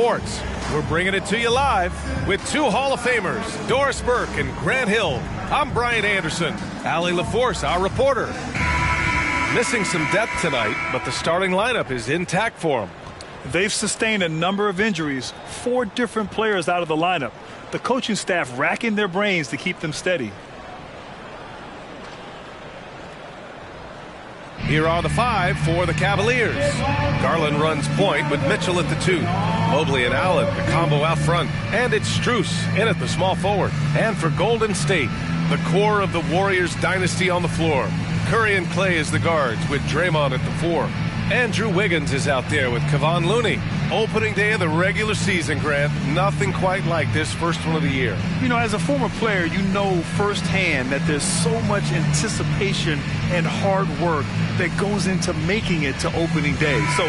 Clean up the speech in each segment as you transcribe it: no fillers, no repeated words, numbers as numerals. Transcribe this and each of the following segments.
sports. We're bringing it to you live with two Hall of Famers, Doris Burke and Grant Hill. I'm Brian Anderson. Allie LaForce, our reporter. Missing some depth tonight, but the starting lineup is intact for them. They've sustained a number of injuries, 4 different players out of the lineup. The coaching staff racking their brains to keep them steady. Here are the 5 for the Cavaliers. Garland runs point with Mitchell at the 2. Mobley and Allen, the combo out front. And it's Strus in at the small forward. And for Golden State, the core of the Warriors dynasty on the floor. Curry and Clay as the guards with Draymond at the 4. Andrew Wiggins is out there with Kevon Looney. Opening day of the regular season, Grant. Nothing quite like this first one of the year. You know, as a former player, you know firsthand that there's so much anticipation and hard work that goes into making it to opening day. So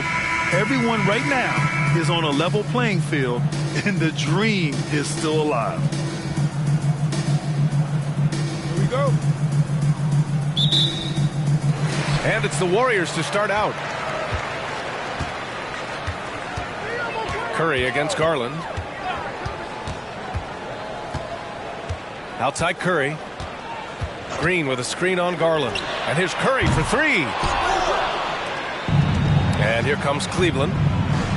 everyone right now is on a level playing field, and the dream is still alive. Here we go. And it's the Warriors to start out. Curry against Garland. Outside Curry. Green with a screen on Garland. And here's Curry for 3. And here comes Cleveland.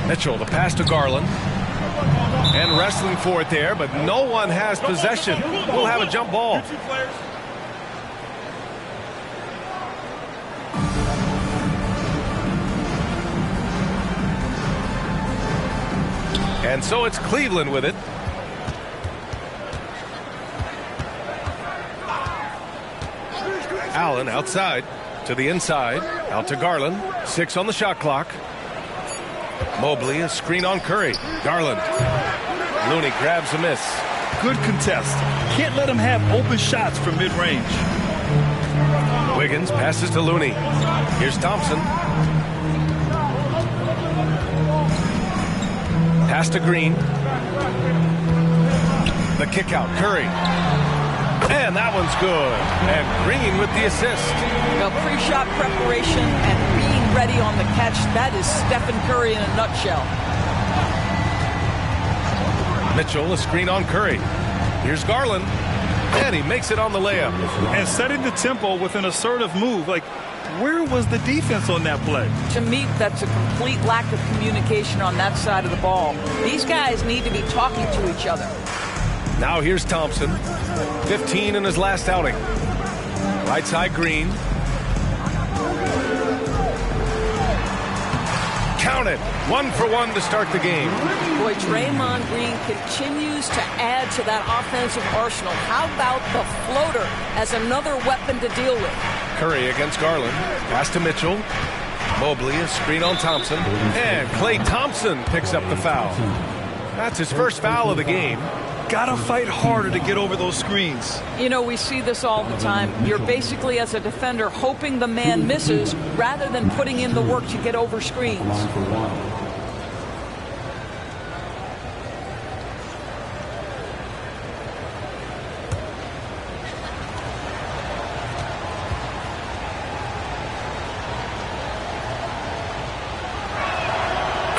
Mitchell, the pass to Garland. And wrestling for it there, but no one has possession. We'll have a jump ball. And so it's Cleveland with it. Allen outside to the inside. Out to Garland. 6 on the shot clock. Mobley, a screen on Curry. Garland. Looney grabs a miss. Good contest. Can't let him have open shots from mid-range. Wiggins passes to Looney. Here's Thompson. Pass to Green. The kick out. Curry. And that one's good. And Green with the assist. Now, pre-shot preparation and being ready on the catch, that is Stephen Curry in a nutshell. Mitchell, a screen on Curry. Here's Garland. And he makes it on the layup. And setting the tempo with an assertive move. Like, where was the defense on that play? To me, that's a complete lack of communication on that side of the ball. These guys need to be talking to each other. Now here's Thompson. 15 in his last outing. Right side Green. Count it. 1 for 1 to start the game. Boy, Draymond Green continues to add to that offensive arsenal. How about the floater as another weapon to deal with? Curry against Garland. Pass to Mitchell. Mobley, a screen on Thompson. And Klay Thompson picks up the foul. That's his first foul of the game. Gotta fight harder to get over those screens. You know, we see this all the time. You're basically, as a defender, hoping the man misses rather than putting in the work to get over screens.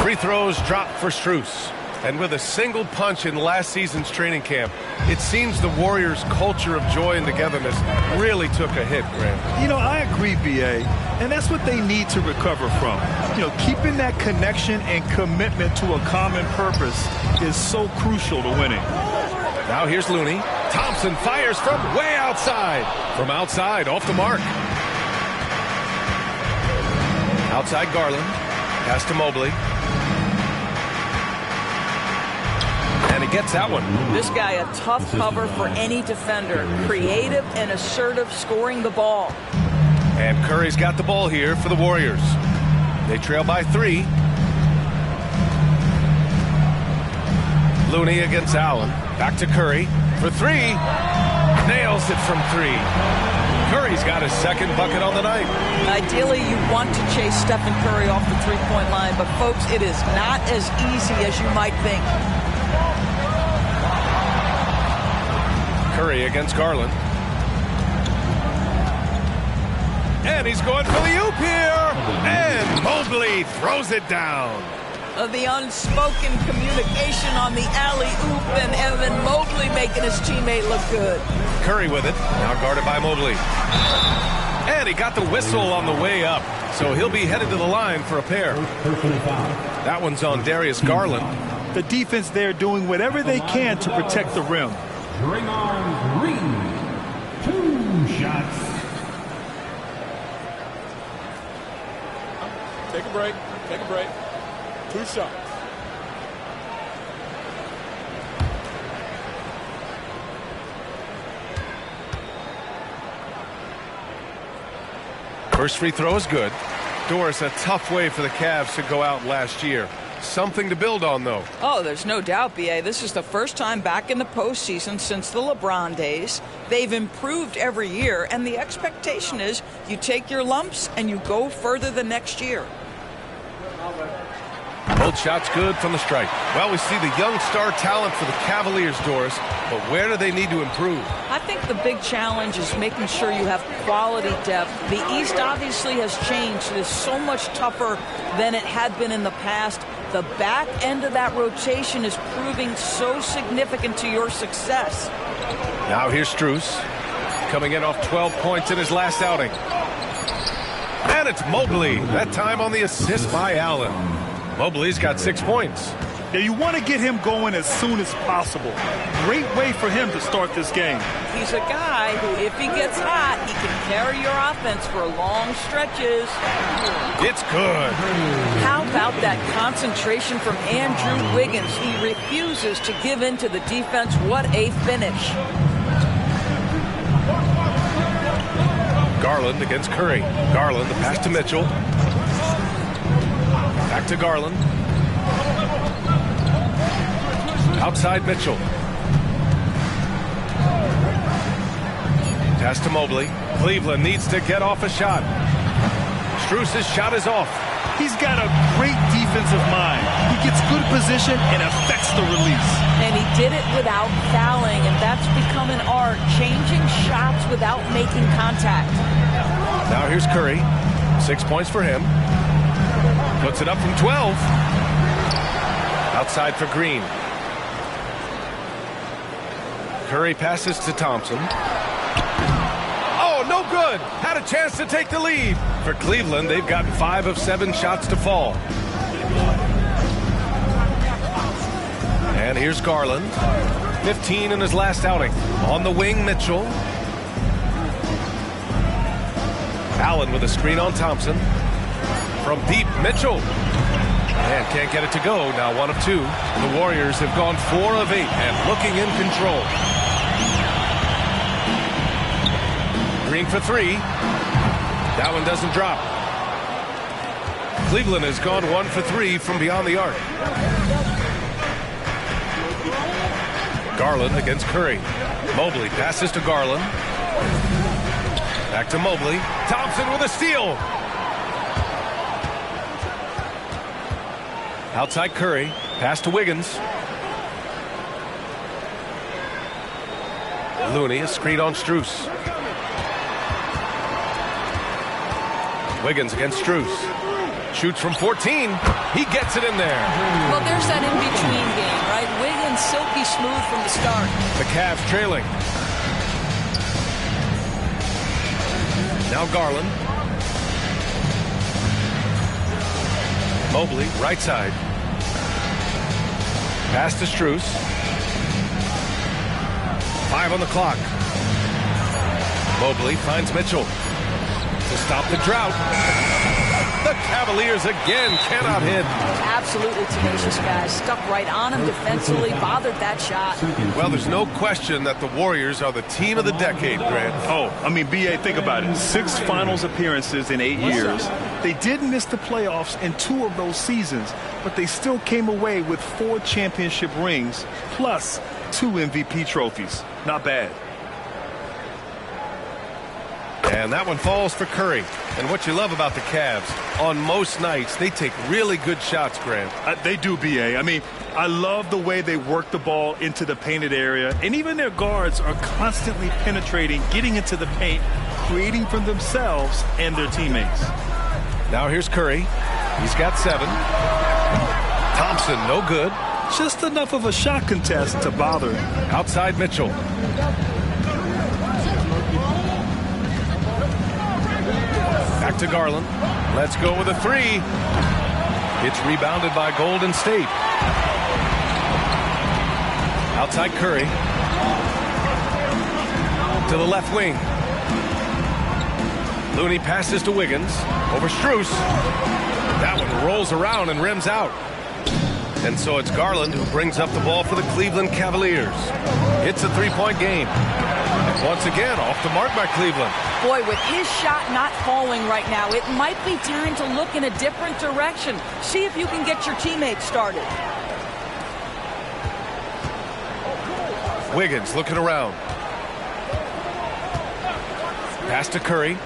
Free throws dropped for Strus. And with a single punch in last season's training camp, it seems the Warriors' culture of joy and togetherness really took a hit, Grant. You know, I agree, B.A., and that's what they need to recover from. You know, keeping that connection and commitment to a common purpose is so crucial to winning. Now here's Looney. Thompson fires from way outside. From outside, off the mark. Outside Garland. Pass to Mobley. And he gets that one. This guy, a tough cover for any defender. Creative and assertive, scoring the ball. And Curry's got the ball here for the Warriors. They trail by 3. Looney against Allen. Back to Curry for 3. Nails it from 3. Curry's got his second bucket on the night. Ideally, you want to chase Stephen Curry off the three-point line, but folks, it is not as easy as you might think. Curry against Garland. And he's going for the oop here. And Mobley throws it down. The unspoken communication on the alley-oop, and Evan Mobley making his teammate look good. Curry with it, now guarded by Mobley. And he got the whistle on the way up, so he'll be headed to the line for a pair. That one's on Darius Garland. The defense there doing whatever they can to protect the rim. Bring on Green. 2 shots. Take a break. Take a break. 2 shots. First free throw is good. Doris, a tough way for the Cavs to go out last year. Something to build on, though. Oh, there's no doubt, B.A. This is the first time back in the postseason since the LeBron days. They've improved every year, and the expectation is you take your lumps and you go further the next year. Both shots good from the stripe. Well, we see the young star talent for the Cavaliers, Doris, but where do they need to improve? I think the big challenge is making sure you have quality depth. The East obviously has changed. It is so much tougher than it had been in the past. The back end of that rotation is proving so significant to your success. Now here's Strus, coming in off 12 points in his last outing. And it's Mobley, that time on the assist by Allen. Mobley's got 6 points. Now you want to get him going as soon as possible. Great way for him to start this game. He's a guy who, if he gets hot, he can carry your offense for long stretches. It's good. How about that concentration from Andrew Wiggins? He refuses to give in to the defense. What a finish. Garland against Curry. Garland, the pass to Mitchell. Back to Garland. Outside Mitchell. Pass to Mobley. Cleveland needs to get off a shot. Strus's shot is off. He's got a great defensive mind. He gets good position and affects the release. And he did it without fouling, and that's become an art, changing shots without making contact. Now here's Curry. 6 points for him. Puts it up from 12. Outside for Green. Curry passes to Thompson. Oh, no good. Had a chance to take the lead. For Cleveland, they've gotten 5 of 7 shots to fall. And here's Garland. 15 in his last outing. On the wing, Mitchell. Allen with a screen on Thompson. From deep, Mitchell. And can't get it to go. Now 1 of 2. The Warriors have gone 4 of 8 and looking in control. Green for 3. That one doesn't drop. Cleveland has gone 1 for 3 from beyond the arc. Garland against Curry. Mobley passes to Garland. Back to Mobley. Thompson with a steal. Outside Curry. Pass to Wiggins. Looney, a screen on Strus. Wiggins against Strus. Shoots from 14. He gets it in there. Well, there's that in-between game, right? Wiggins silky smooth from the start. The Cavs trailing. Now Garland. Mobley, right side. Pass to Strus. 5 on the clock. Mobley finds Mitchell to stop the drought. The Cavaliers again cannot hit. Absolutely tenacious guys. Stuck right on him defensively, bothered that shot. Well, there's no question that the Warriors are the team of the decade, Grant. Oh, I mean, B.A., think about it. 6 finals appearances in 8 years. They did miss the playoffs in 2 of those seasons, but they still came away with 4 championship rings plus 2 MVP trophies. Not bad. And that one falls for Curry. And what you love about the Cavs, on most nights, they take really good shots, Grant. They do, B.A. I mean, I love the way they work the ball into the painted area. And even their guards are constantly penetrating, getting into the paint, creating for themselves and their teammates. Now here's Curry. He's got 7. Thompson, no good. Just enough of a shot contest to bother. Outside Mitchell. Back to Garland. Let's go with a three. It's rebounded by Golden State. Outside Curry. To the left wing. Looney passes to Wiggins. Over Strus. That one rolls around and rims out. And so it's Garland who brings up the ball for the Cleveland Cavaliers. It's a three-point game. Once again, off the mark by Cleveland. Boy, with his shot not falling right now, it might be time to look in a different direction. See if you can get your teammates started. Wiggins looking around. Pass to Curry.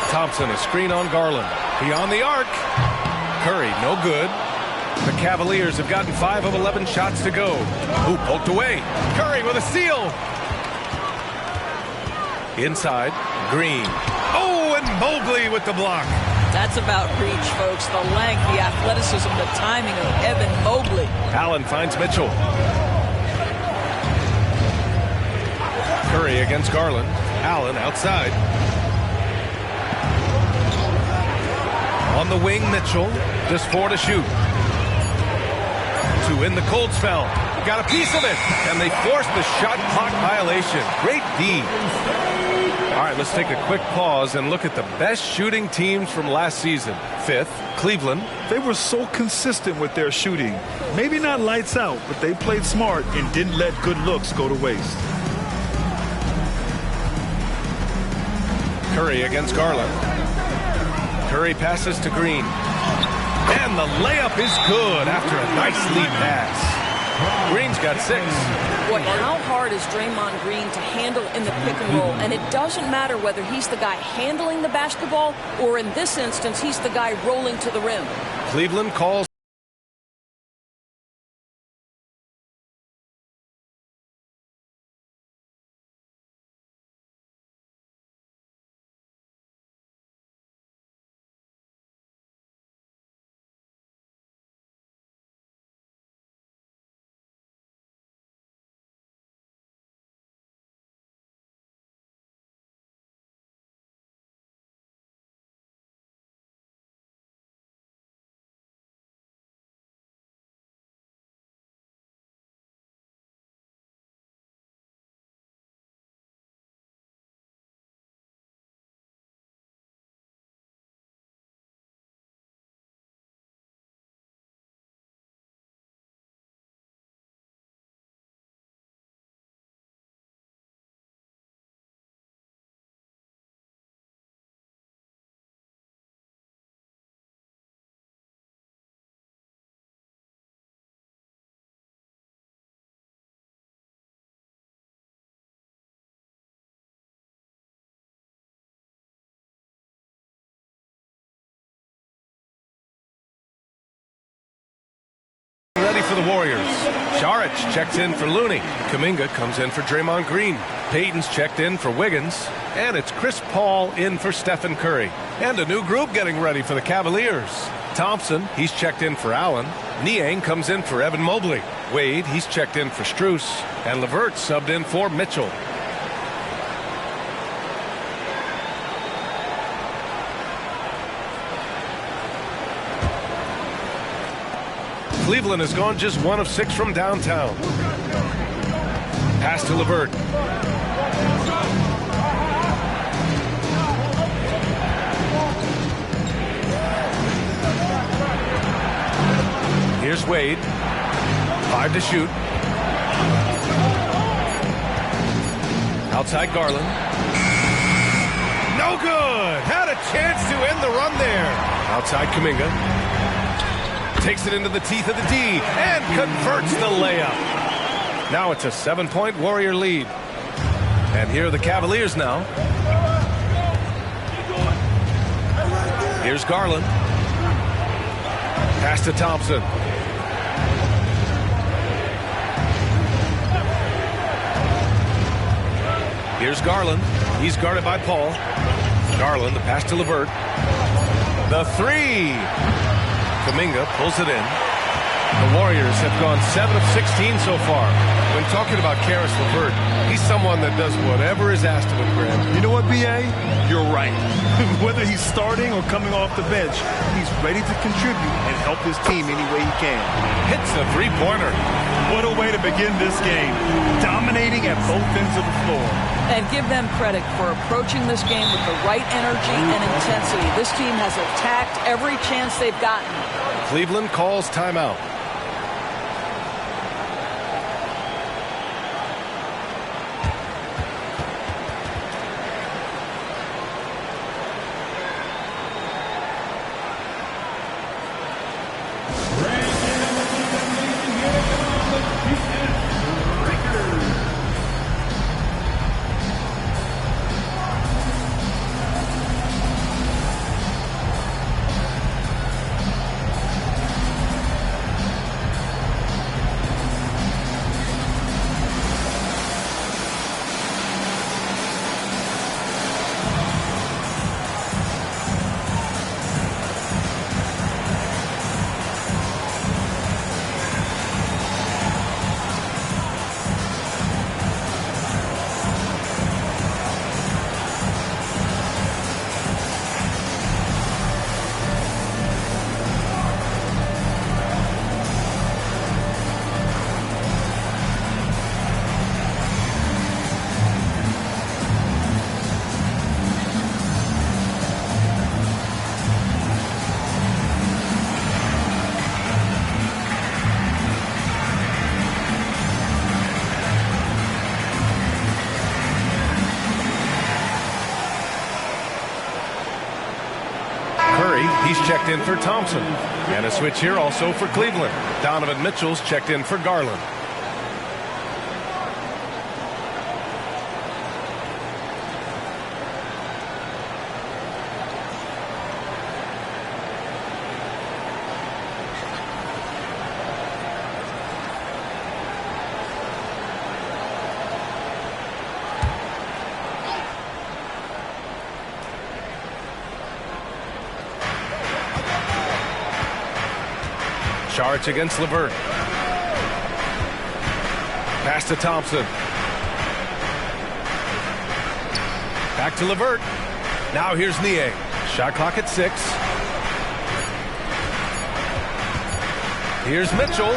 Thompson, a screen on Garland. Beyond the arc. Curry, no good. The Cavaliers have gotten 5 of 11 shots to go. Ooh, poked away. Curry with a steal. Inside, Green. Oh, and Mobley with the block. That's about reach, folks. The length, the athleticism, the timing of Evan Mobley. Allen finds Mitchell. Curry against Garland. Allen outside. On the wing, Mitchell. Just 4 to shoot. 2 in the cold spell. Got a piece of it. And they forced the shot clock violation. Great D. All right, let's take a quick pause and look at the best shooting teams from last season. 5th, Cleveland. They were so consistent with their shooting. Maybe not lights out, but they played smart and didn't let good looks go to waste. Curry against Garland. Curry passes to Green. And the layup is good after a nice lead pass. Green's got 6. Boy, how hard is Draymond Green to handle in the pick and roll? And it doesn't matter whether he's the guy handling the basketball or in this instance, he's the guy rolling to the rim. Cleveland calls. Ready for the Warriors. Saric checks in for Looney. Kuminga comes in for Draymond Green. Payton's checked in for Wiggins. And it's Chris Paul in for Stephen Curry. And a new group getting ready for the Cavaliers. Thompson, he's checked in for Allen. Niang comes in for Evan Mobley. Wade, he's checked in for Strus. And LeVert subbed in for Mitchell. Cleveland has gone just 1 of 6 from downtown. Pass to LeVert. Here's Wade. 5 to shoot. Outside Garland. No good. Had a chance to end the run there. Outside Kuminga. Takes it into the teeth of the D and converts the layup. Now it's a 7-point Warrior lead. And here are the Cavaliers now. Here's Garland. Pass to Thompson. Here's Garland. He's guarded by Paul. Garland, the pass to LeVert. The 3. Kuminga pulls it in. The Warriors have gone 7 of 16 so far. When talking about Karis LeVert, he's someone that does whatever is asked of him, Graham. You know what, B.A.? You're right. Whether he's starting or coming off the bench, he's ready to contribute and help his team any way he can. Hits a three-pointer. What a way to begin this game. Dominating at both ends of the floor. And give them credit for approaching this game with the right energy and intensity. This team has attacked every chance they've gotten. Cleveland calls timeout. He's checked in for Thompson. And a switch here also for Cleveland. Donovan Mitchell's checked in for Garland. Charge against LeVert. Pass to Thompson. Back to LeVert. Now here's Niang. Shot clock at 6. Here's Mitchell.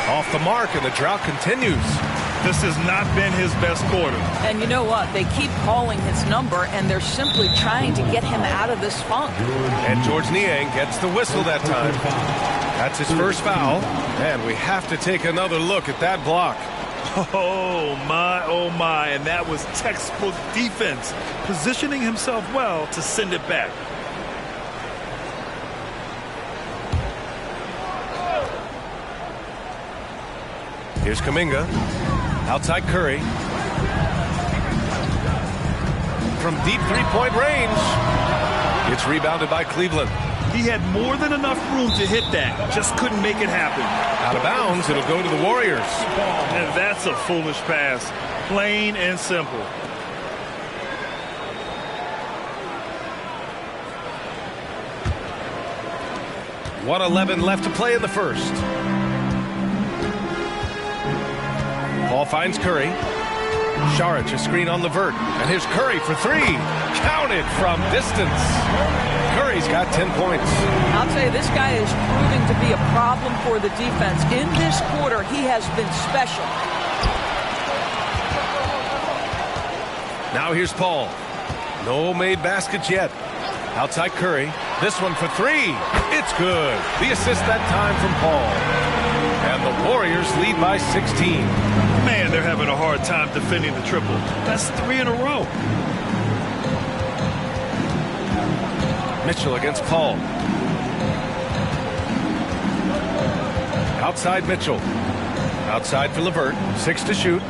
Off the mark, and the drought continues. This has not been his best quarter. And you know what? They keep calling his number, and they're simply trying to get him out of this funk. And George Niang gets the whistle that time. That's his first foul. And we have to take another look at that block. Oh, my. And that was textbook defense. Positioning himself well to send it back. Here's Kuminga. Outside Curry. From deep three-point range. It's rebounded by Cleveland. He had more than enough room to hit that. Just couldn't make it happen. Out of bounds, it'll go to the Warriors. And that's a foolish pass. Plain and simple. .111 left to play in the first. Ball finds Curry. Saric, a screen on LeVert. And here's Curry for 3. Counted from distance. Curry's got 10 points. I'll tell you, this guy is proving to be a problem for the defense. In this quarter, he has been special. Now here's Paul. No made baskets yet. Outside Curry. This one for 3. It's good. The assist that time from Paul. And the Warriors lead by 16. Man, they're having a hard time defending the triple. That's 3 in a row. Mitchell against Paul. Outside Mitchell. Outside for LeVert. 6 to shoot.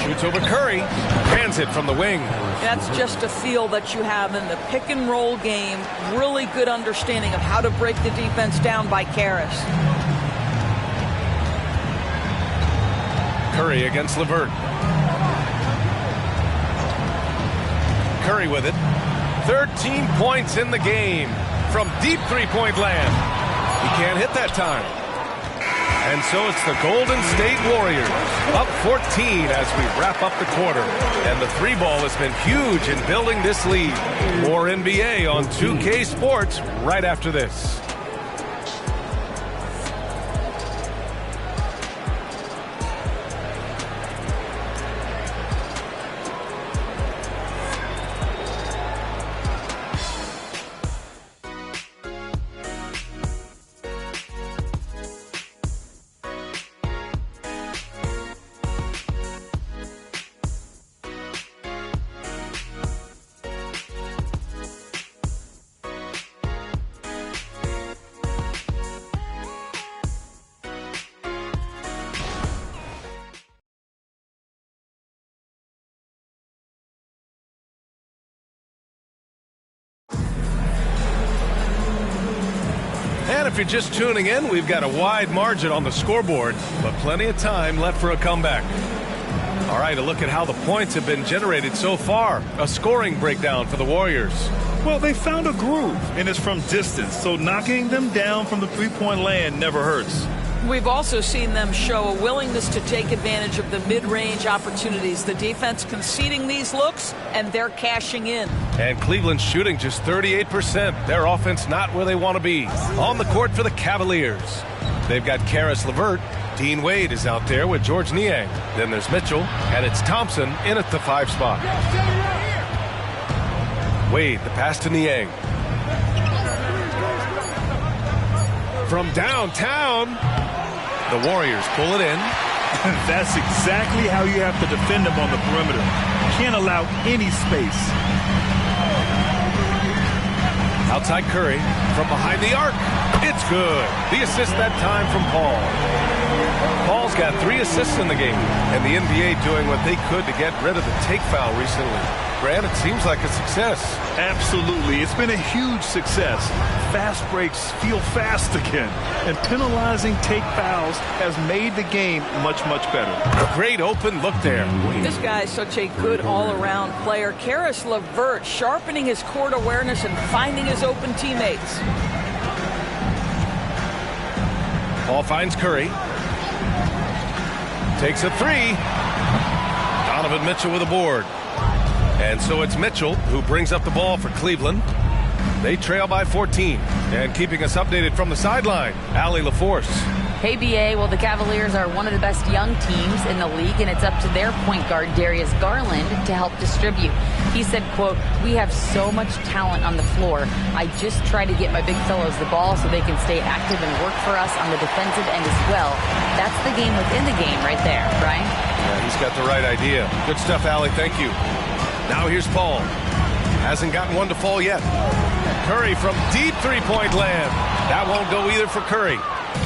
Shoots over Curry. Hands it from the wing. That's just a feel that you have in the pick and roll game. Really good understanding of how to break the defense down by Karis. Curry against LeVert. Curry with it. 13 points in the game. from deep three-point land. He can't hit that time. And so it's the Golden State Warriors up 14 as we wrap up the quarter. And the three ball has been huge in building this lead. More NBA on 2K Sports right after this. And if you're just tuning in, we've got a wide margin on the scoreboard, but plenty of time left for a comeback. All right, a look at how the points have been generated so far. A scoring breakdown for the Warriors. Well, they found a groove, and it's from distance, so knocking them down from the three-point land never hurts. We've also seen them show a willingness to take advantage of the mid-range opportunities. The defense conceding these looks, and they're cashing in. And Cleveland's shooting just 38%. Their offense not where they want to be. On the court for the Cavaliers. They've got Karis LeVert. Dean Wade is out there with George Niang. Then there's Mitchell, and it's Thompson in at the 5 spot. Wade, the pass to Niang. From downtown, the Warriors pull it in. That's exactly how you have to defend them on the perimeter. Can't allow any space. Outside Curry, from behind the arc. It's good. The assist that time from Paul. Paul's got 3 assists in the game, and the NBA doing what they could to get rid of the take foul recently. Grant, it seems like a success. Absolutely. It's been a huge success. Fast breaks feel fast again, and penalizing take fouls has made the game much, much better. Great open look there. This guy is such a good all-around player. Karis LeVert sharpening his court awareness and finding his open teammates. Paul finds Curry. Takes a 3. Donovan Mitchell with a board. And so it's Mitchell who brings up the ball for Cleveland. They trail by 14. And keeping us updated from the sideline, Allie LaForce. Hey, BA. Well, the Cavaliers are one of the best young teams in the league, and it's up to their point guard, Darius Garland, to help distribute. He said, quote, "We have so much talent on the floor. I just try to get my big fellows the ball so they can stay active and work for us on the defensive end as well." That's the game within the game right there, Brian. Yeah, he's got the right idea. Good stuff, Allie. Thank you. Now here's Paul. Hasn't gotten one to fall yet. Curry from deep three-point land. That won't go either for Curry.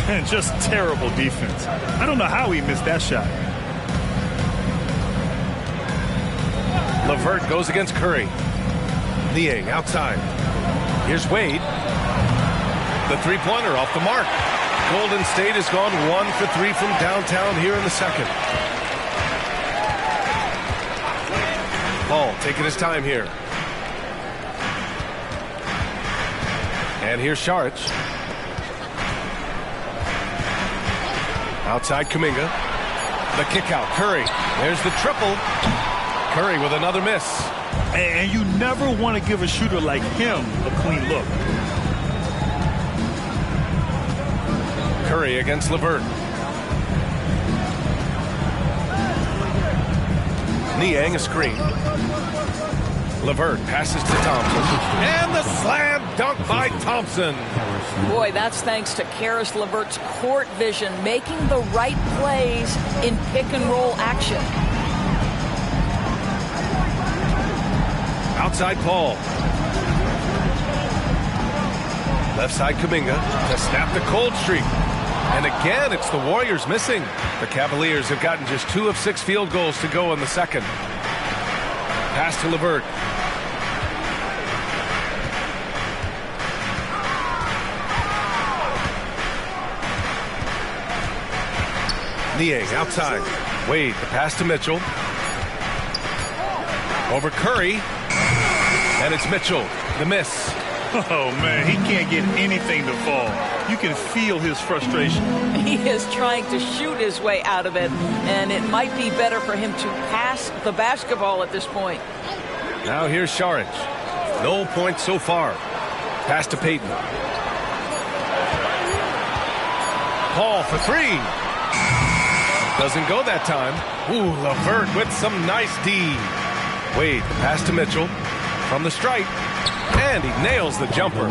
And just terrible defense. I don't know how he missed that shot. LeVert goes against Curry. Niang outside. Here's Wade. The three-pointer off the mark. Golden State has gone 1 for 3 from downtown here in the second. Paul taking his time here. And here's Saric. Outside Kuminga. The kick out. Curry. There's the triple. Curry with another miss. And you never want to give a shooter like him a clean look. Curry against LeVert. Niang a screen. LeVert passes to Thompson. And the slam dunk by Thompson. Boy, that's thanks to Karis LeVert's court vision, making the right plays in pick-and-roll action. Outside Paul. Left side Kuminga to snap the cold streak. And again, it's the Warriors missing. The Cavaliers have gotten just 2 of 6 field goals to go in the second. Pass to LeVert. Niang outside. Wade, the pass to Mitchell. Over Curry. And it's Mitchell. The miss. Oh, man, he can't get anything to fall. You can feel his frustration. He is trying to shoot his way out of it, and it might be better for him to pass the basketball at this point. Now here's Saric. No points so far. Pass to Payton. Paul for three. Doesn't go that time. Ooh, LeVert with some nice D. Wade, pass to Mitchell. From the stripe. And he nails the jumper.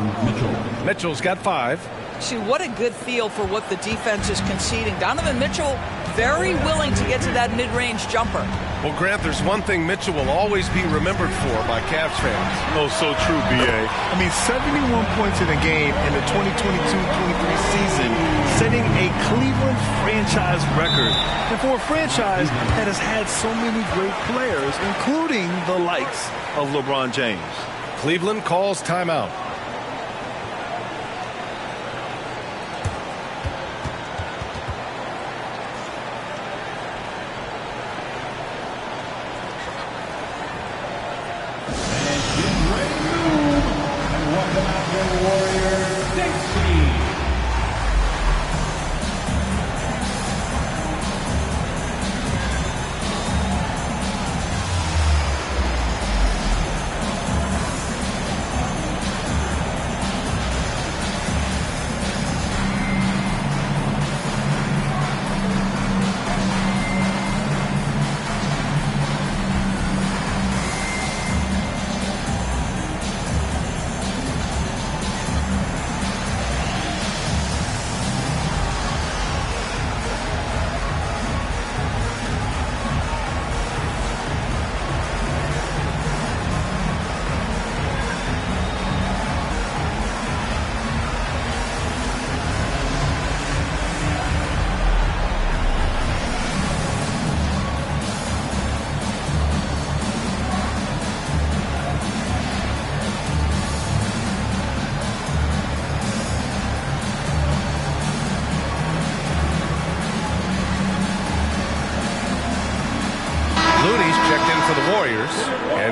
Mitchell's got 5. See, what a good feel for what the defense is conceding. Donovan Mitchell very willing to get to that mid-range jumper. Well, Grant, there's one thing Mitchell will always be remembered for by Cavs fans. Oh, so true, B.A. I mean, 71 points in a game in the 2022-23 season, setting a Cleveland franchise record. And for a franchise that has had so many great players, including the likes of LeBron James. Cleveland calls timeout.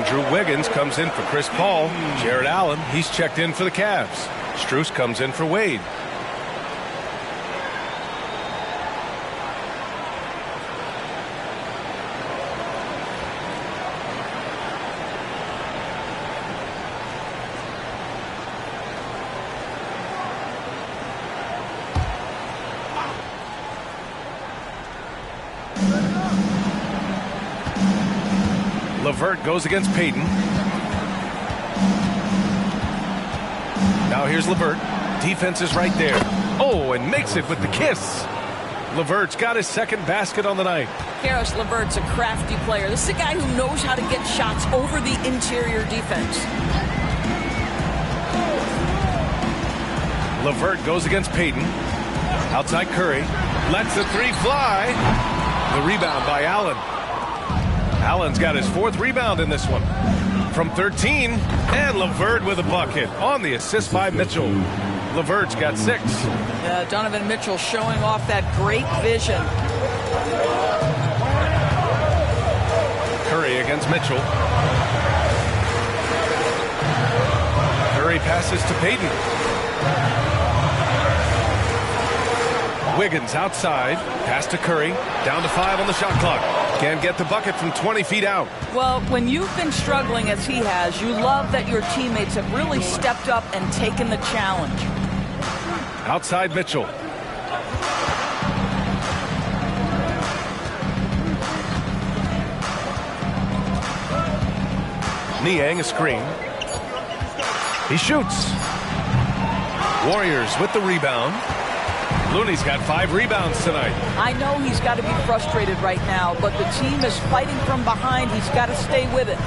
Andrew Wiggins comes in for Chris Paul. Jared Allen, he's checked in for the Cavs. Strus comes in for Wade. LeVert goes against Payton. Now here's LeVert. Defense is right there. Oh, and makes it with the kiss. LeVert's got his second basket on the night. Karis LeVert's a crafty player. This is a guy who knows how to get shots over the interior defense. LeVert goes against Payton. Outside Curry. Lets the three fly. The rebound by Allen. Allen's got his 4th rebound in this one. From 13, and LeVert with a bucket on the assist by Mitchell. LeVert's got 6. Donovan Mitchell showing off that great vision. Curry against Mitchell. Curry passes to Payton. Wiggins outside. Pass to Curry. Down to 5 on the shot clock. Can't get the bucket from 20 feet out. Well, when you've been struggling as he has, you love that your teammates have really stepped up and taken the challenge. Outside Mitchell. Niang a screen. He shoots. Warriors with the rebound. Looney's got 5 rebounds tonight. I know he's got to be frustrated right now, but the team is fighting from behind. He's got to stay with it.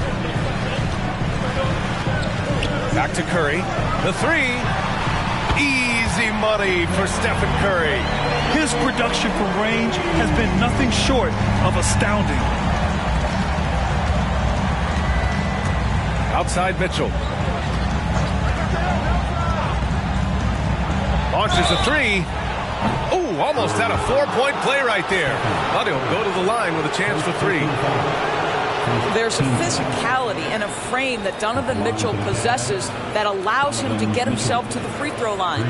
Back to Curry. The 3. Easy money for Stephen Curry. His production from range has been nothing short of astounding. Outside Mitchell. Launches a 3. Oh, almost had a 4-point play right there. But he'll go to the line with a chance for 3. There's a physicality and a frame that Donovan Mitchell possesses that allows him to get himself to the free throw line.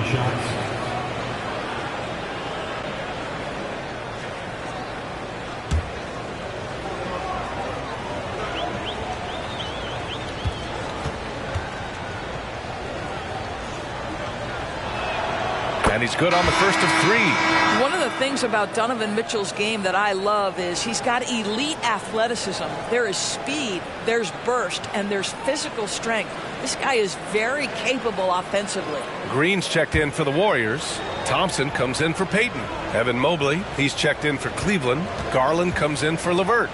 And he's good on the first of three. One of the things about Donovan Mitchell's game that I love is he's got elite athleticism. There is speed, there's burst, and there's physical strength. This guy is very capable offensively. Green's checked in for the Warriors. Thompson comes in for Peyton. Evan Mobley, he's checked in for Cleveland. Garland comes in for LeVert.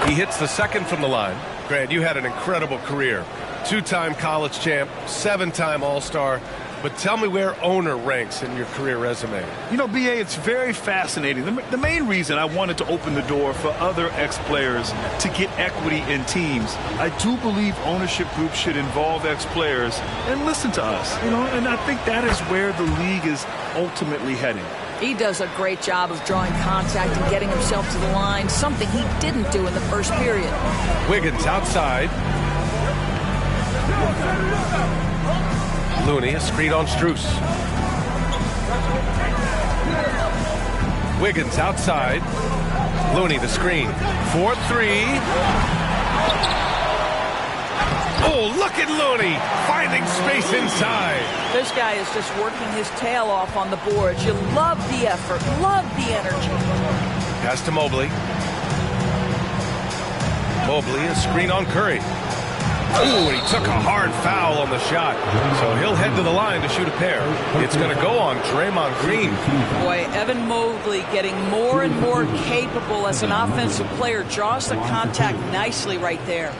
He hits the second from the line. Grant, you had an incredible career. Two-time college champ, seven-time All-Star. But tell me where owner ranks in your career resume. You know, B.A., it's very fascinating. The main reason I wanted to open the door for other ex-players to get equity in teams, I do believe ownership groups should involve ex-players and listen to us. You know, and I think that is where the league is ultimately heading. He does a great job of drawing contact and getting himself to the line, something he didn't do in the first period. Wiggins outside. Looney, a screen on Strus. Wiggins outside. Looney, the screen. 4-3. Oh, look at Looney finding space inside. This guy is just working his tail off on the boards. You love the effort, love the energy. Pass to Mobley. Mobley, a screen on Curry. Ooh, and he took a hard foul on the shot. So he'll head to the line to shoot a pair. It's going to go on Draymond Green. Boy, Evan Mobley getting more and more capable as an offensive player. Draws the contact nicely right there.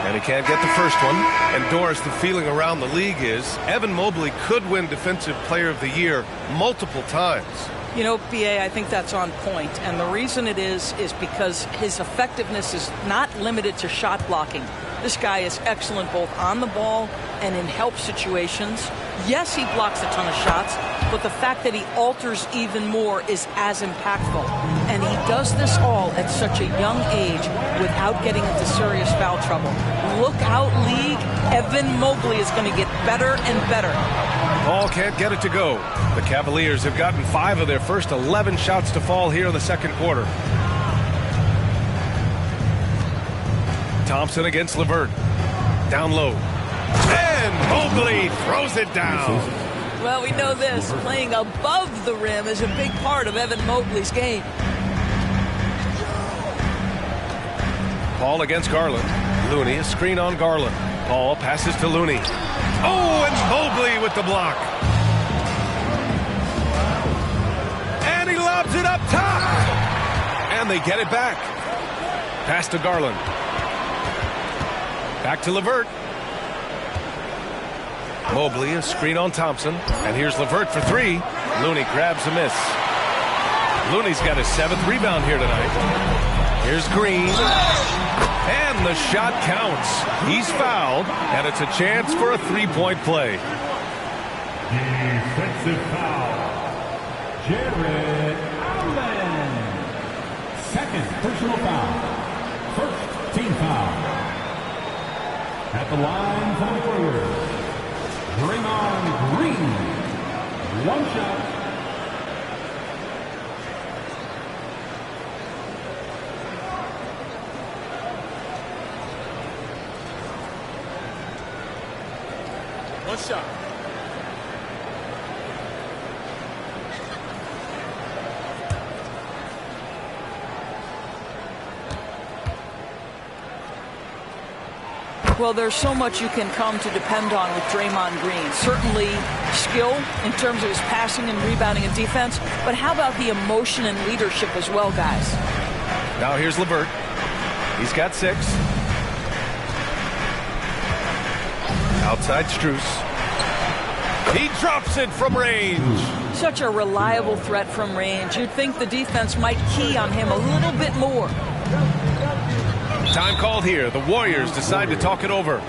He can't get the first one. And Doris, the feeling around the league is Evan Mobley could win Defensive Player of the Year multiple times. You know, B.A., I think that's on point. And the reason it is because his effectiveness is not limited to shot blocking. This guy is excellent both on the ball and in help situations. Yes, he blocks a ton of shots, but the fact that he alters even more is as impactful. And he does this all at such a young age without getting into serious foul trouble. Look out, league. Evan Mobley is going to get better and better. Ball can't get it to go. The Cavaliers have gotten 5 of their first 11 shots to fall here in the second quarter. Thompson against LeVert. Down low. And Mobley throws it down. Well, we know this. Playing above the rim is a big part of Evan Mobley's game. Paul against Garland. Looney, a screen on Garland. Paul passes to Looney. Oh, and Mobley with the block. And he lobs it up top. And they get it back. Pass to Garland. Back to LeVert. Mobley, a screen on Thompson. And here's LeVert for 3. Looney grabs a miss. Looney's got his 7th rebound here tonight. Here's Green. And the shot counts. He's fouled, and it's a chance for a 3-point play. Defensive foul. Jared Allen. Second personal foul. First team foul. At the line for the Warriors, Draymond Green. One shot. One shot. Well, there's so much you can come to depend on with Draymond Green. Certainly skill in terms of his passing and rebounding and defense, but how about the emotion and leadership as well, guys? Now here's LeVert. He's got 6. Outside Strus. He drops it from range. Such a reliable threat from range. You'd think the defense might key on him a little bit more. Time called here. The Warriors decide to talk it over.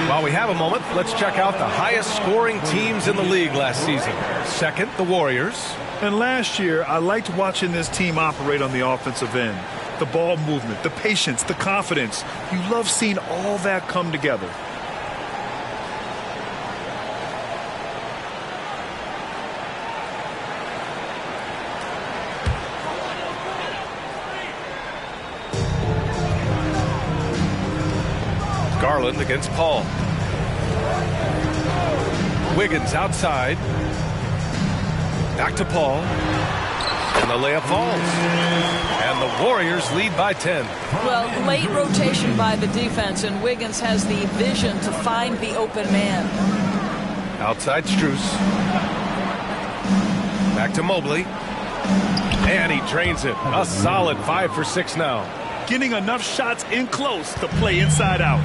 While we have a moment, let's check out the highest scoring teams in the league last season. Second, the Warriors. And last year, I liked watching this team operate on the offensive end. The ball movement, the patience, the confidence. You love seeing all that come together. Garland against Paul. Wiggins outside. Back to Paul. And the layup falls. And the Warriors lead by 10. Well, late rotation by the defense, and Wiggins has the vision to find the open man. Outside Strus. Back to Mobley. And he drains it. A solid 5 for 6 now. Getting enough shots in close to play inside out.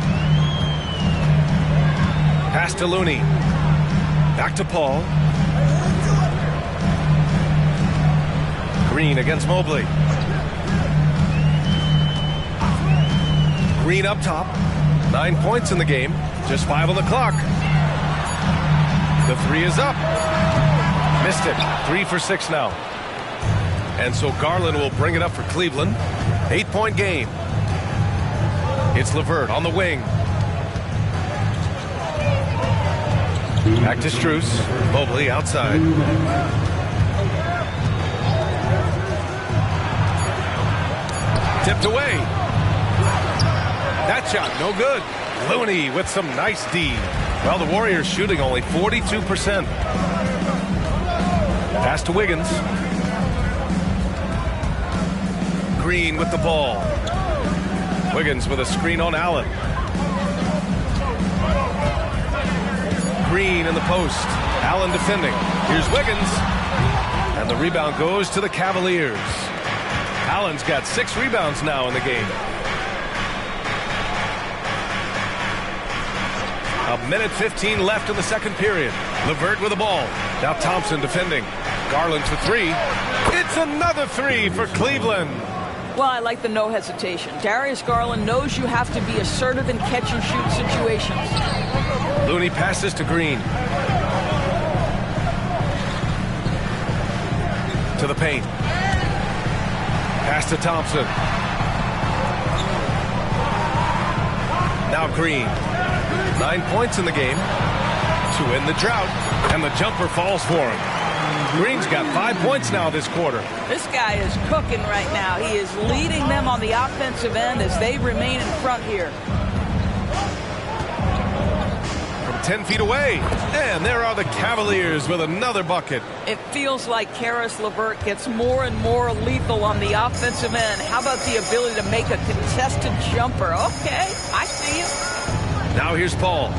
Pass to Looney. Back to Paul. Green against Mobley. Green up top. 9 points in the game. Just 5 on the clock. The three is up. Missed it. 3 for 6 now. And so Garland will bring it up for Cleveland. 8-point game. It's LeVert on the wing. Back to Strus. Mobley outside. Tipped away. That shot no good. Looney with some nice D. Well, the Warriors shooting only 42%. Pass to Wiggins. Green with the ball. Wiggins with a screen on Allen. Green in the post. Allen defending. Here's Wiggins. And the rebound goes to the Cavaliers. Allen's got 6 rebounds now in the game. A minute 15 left in the second period. LeVert with the ball. Now Thompson defending. Garland for 3. It's another 3 for Cleveland. Well, I like the no hesitation. Darius Garland knows you have to be assertive in catch-and-shoot situations. Looney passes to Green. To the paint. Pass to Thompson. Now Green. 9 points in the game to end the drought, and the jumper falls for him. Green's got 5 points now this quarter. This guy is cooking right now. He is leading them on the offensive end as they remain in front here. From 10 feet away, and there are the Cavaliers with another bucket. It feels like Caris LeVert gets more and more lethal on the offensive end. How about the ability to make a contested jumper? Okay, I see you. Now here's Paul.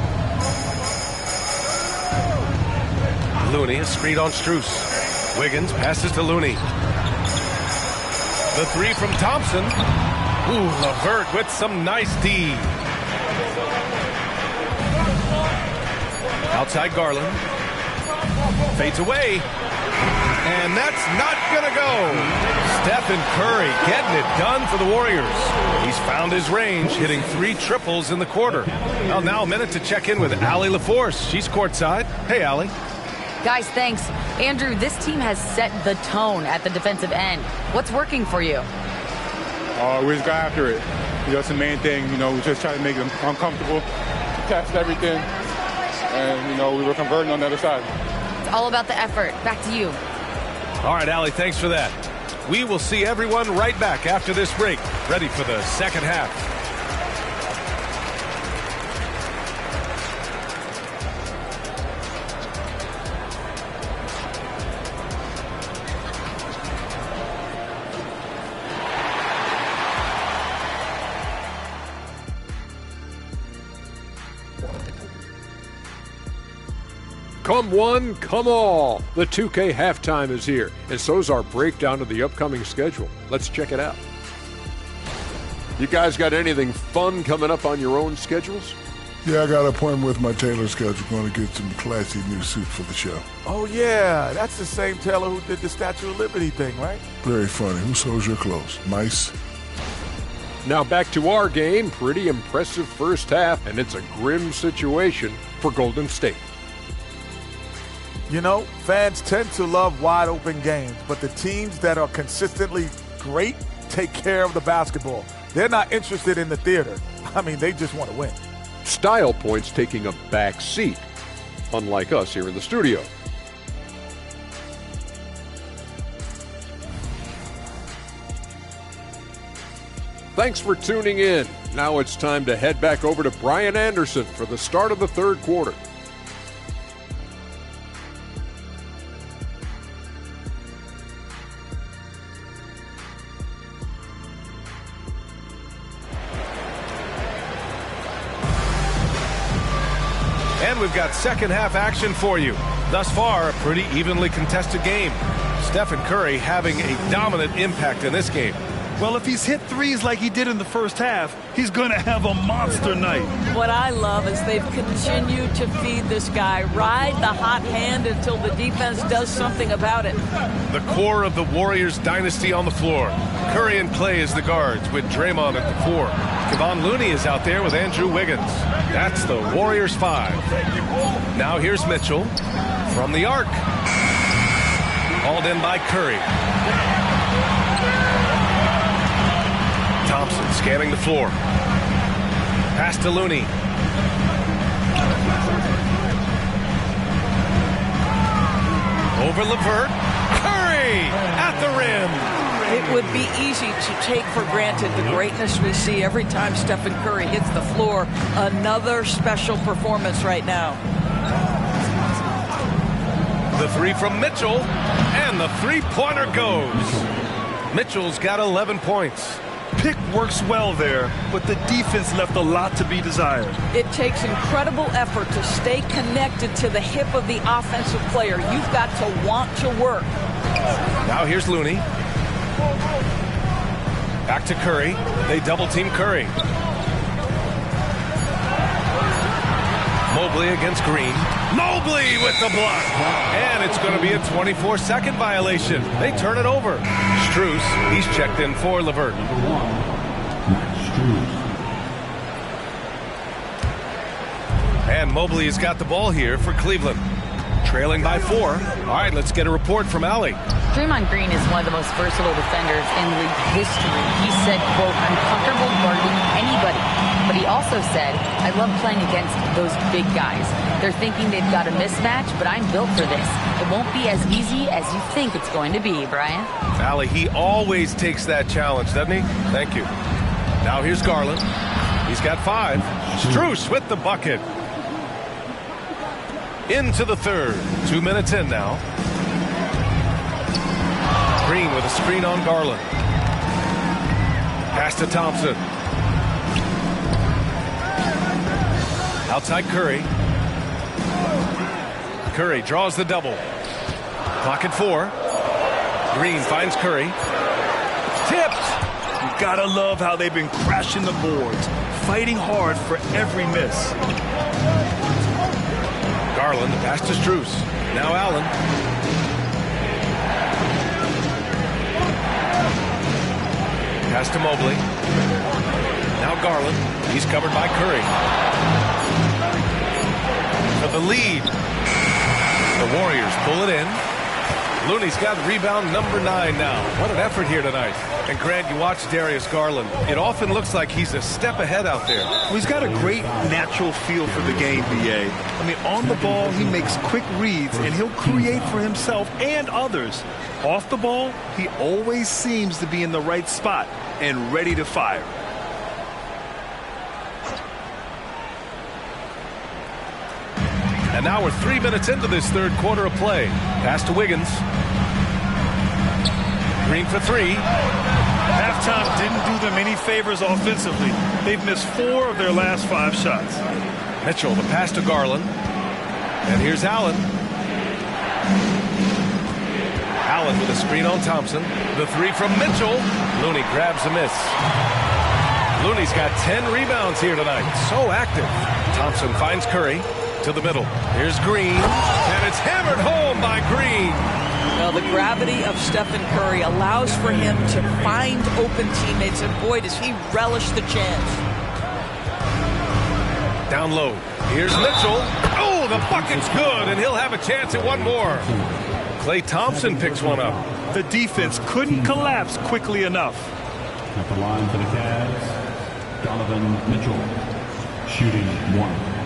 Looney, a screen on Strus. Wiggins passes to Looney. The three from Thompson. Ooh, LeVert with some nice D. Outside Garland. Fades away. And that's not going to go. Stephen Curry getting it done for the Warriors. He's found his range, hitting 3 triples in the quarter. Well, now a minute to check in with Allie LaForce. She's courtside. Hey, Allie. Guys, thanks. Andrew, this team has set the tone at the defensive end. What's working for you? We just got after it. That's the main thing. We just try to make them uncomfortable, test everything, and, we were converting on the other side. It's all about the effort. Back to you. All right, Allie, thanks for that. We will see everyone right back after this break, ready for the second half. Come one, come all. The 2K halftime is here, and so's our breakdown of the upcoming schedule. Let's check it out. You guys got anything fun coming up on your own schedules? Yeah, I got an appointment with my tailor schedule. Going to get some classy new suits for the show. Oh, yeah. That's the same tailor who did the Statue of Liberty thing, right? Very funny. Who sews your clothes? Mice? Now back to our game. Pretty impressive first half, and it's a grim situation for Golden State. Fans tend to love wide-open games, but the teams that are consistently great take care of the basketball. They're not interested in the theater. They just want to win. Style points taking a back seat, unlike us here in the studio. Thanks for tuning in. Now it's time to head back over to Brian Anderson for the start of the third quarter. And we've got second half action for you. Thus far, a pretty evenly contested game. Stephen Curry having a dominant impact in this game. Well, if he's hit threes like he did in the first half, he's going to have a monster night. What I love is they've continued to feed this guy, ride the hot hand until the defense does something about it. The core of the Warriors dynasty on the floor. Curry and Clay as the guards with Draymond at the 4. Kevon Looney is out there with Andrew Wiggins. That's the Warriors 5. Now here's Mitchell from the arc. Hauled in by Curry. Thompson scanning the floor. Pass to Looney. Over LeVert. Curry at the rim. It would be easy to take for granted the greatness we see every time Stephen Curry hits the floor. Another special performance right now. The 3 from Mitchell, and the three-pointer goes. Mitchell's got 11 points. Pick works well there, but the defense left a lot to be desired. It takes incredible effort to stay connected to the hip of the offensive player. You've got to want to work. Now here's Looney. Back to Curry. They double-team Curry. Mobley against Green. Mobley with the block. And it's going to be a 24-second violation. They turn it over. Strus, he's checked in for LeVert. And Mobley's got the ball here for Cleveland. Trailing by 4. All right, let's get a report from Allie. Draymond Green is one of the most versatile defenders in league history. He said, quote, "I'm comfortable guarding anybody." But he also said, "I love playing against those big guys. They're thinking they've got a mismatch, but I'm built for this. It won't be as easy as you think it's going to be," Brian. Allie, he always takes that challenge, doesn't he? Thank you. Now here's Garland. He's got 5. Strus with the bucket. Into the third. 2 minutes in now. Green with a screen on Garland. Pass to Thompson. Outside Curry. Curry draws the double. Clock at 4. Green finds Curry. Tipped. You gotta love how they've been crashing the boards, fighting hard for every miss. Garland, the pass to Strus. Now Allen. Pass to Mobley. Now Garland. He's covered by Curry. For the lead. The Warriors pull it in. Looney's got rebound number 9 now. What an effort here tonight. And Grant, you watch Darius Garland. It often looks like he's a step ahead out there. Well, he's got a great natural feel for the game, B.A. I mean, on the ball, he makes quick reads, and he'll create for himself and others. Off the ball, he always seems to be in the right spot and ready to fire. And now we're 3 minutes into this third quarter of play. Pass to Wiggins. Green for 3. Halftime didn't do them any favors offensively. They've missed 4 of their last 5 shots. Mitchell, the pass to Garland. And here's Allen. Allen with a screen on Thompson. The 3 from Mitchell. Looney grabs a miss. Looney's got 10 rebounds here tonight. So active. Thompson finds Curry. To the middle. Here's Green. And it's hammered home by Green. Well, the gravity of Stephen Curry allows for him to find open teammates, and boy, does he relish the chance. Down low. Here's Mitchell. Oh, the bucket's good, and he'll have a chance at one more. Klay Thompson picks one up. The defense couldn't collapse quickly enough. At the line for the Cavs, Donovan Mitchell, shooting 1.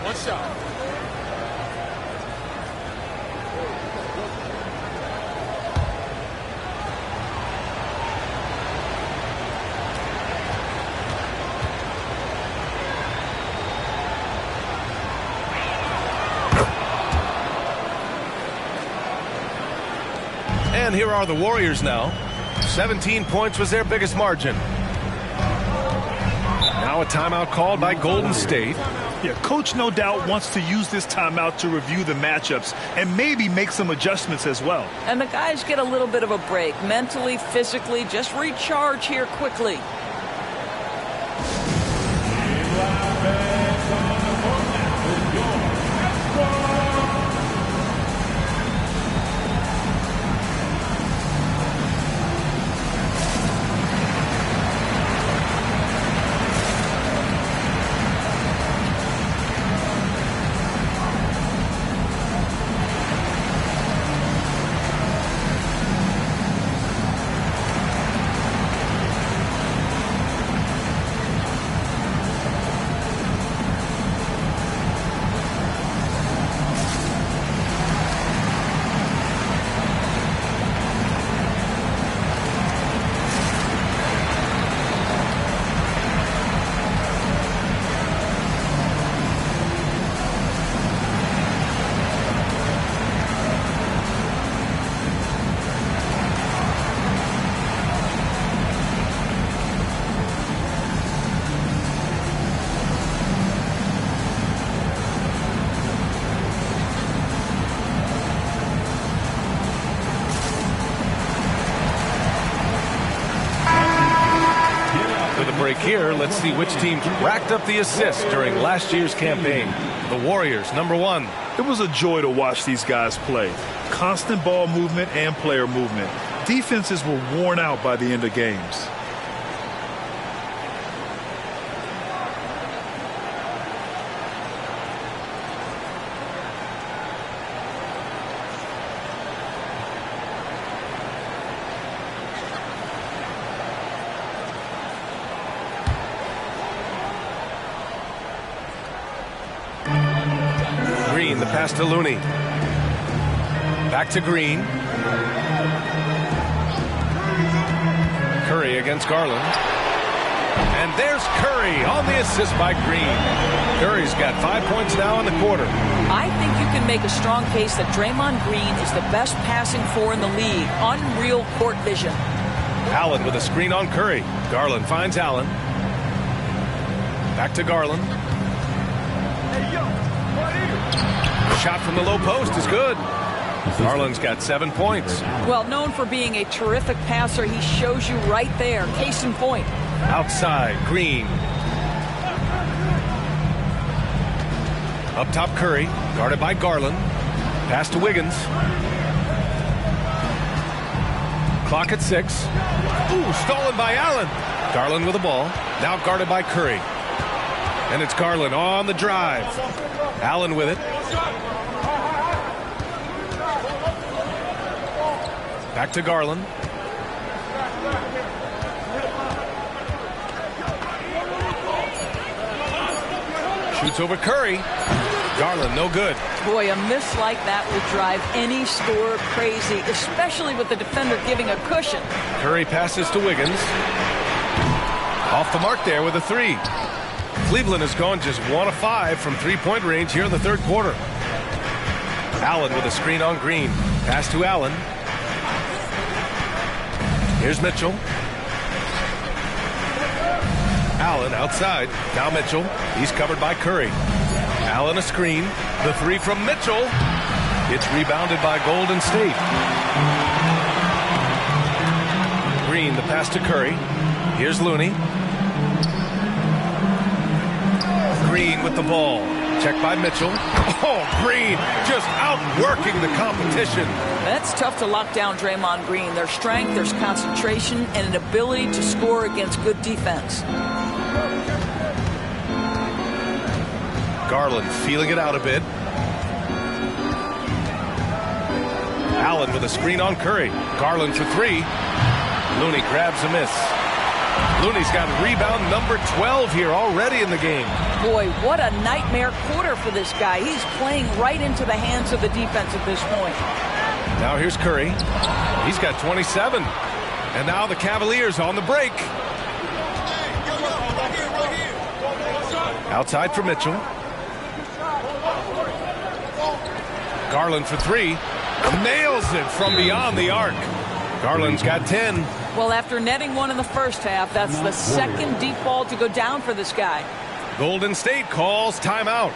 One shot. And here are the Warriors now. 17 points was their biggest margin. Now a timeout called by Golden State. Yeah, coach no doubt wants to use this timeout to review the matchups and maybe make some adjustments as well. And the guys get a little bit of a break. Mentally, physically, just recharge here quickly. Here, let's see which team racked up the assists during last year's campaign. The Warriors, number 1. It was a joy to watch these guys play. Constant ball movement and player movement. Defenses were worn out by the end of games. The pass to Looney. Back to Green. Curry against Garland. And there's Curry on the assist by Green. Curry's got 5 points now in the quarter. I think you can make a strong case that Draymond Green is the best passing four in the league. Unreal court vision. Allen with a screen on Curry. Garland finds Allen. Back to Garland. Hey, yo, right here. Shot from the low post is good. Garland's got 7 points. Well, known for being a terrific passer, he shows you right there. Case in point. Outside, Green. Up top, Curry. Guarded by Garland. Pass to Wiggins. Clock at 6. Ooh, stolen by Allen. Garland with the ball. Now guarded by Curry. And it's Garland on the drive. Allen with it. Back to Garland. Shoots over Curry. Garland, no good. Boy, a miss like that would drive any scorer crazy, especially with the defender giving a cushion. Curry passes to Wiggins. Off the mark there with a 3. Cleveland has gone just 1 of 5 from three-point range here in the third quarter. Allen with a screen on Green. Pass to Allen. Here's Mitchell. Allen outside. Now Mitchell. He's covered by Curry. Allen a screen. The 3 from Mitchell. It's rebounded by Golden State. Green, the pass to Curry. Here's Looney. Green with the ball. Checked by Mitchell. Oh, Green just outworking the competition. That's tough to lock down Draymond Green. There's strength, there's concentration, and an ability to score against good defense. Garland feeling it out a bit. Allen with a screen on Curry. Garland for 3. Looney grabs a miss. Looney's got rebound number 12 here already in the game. Boy, what a nightmare quarter for this guy. He's playing right into the hands of the defense at this point. Now here's Curry. He's got 27. And now the Cavaliers on the break. Outside for Mitchell. Garland for 3. Nails it from beyond the arc. Garland's got 10. Well, after netting 1 in the first half, that's the second deep ball to go down for this guy. Golden State calls timeout.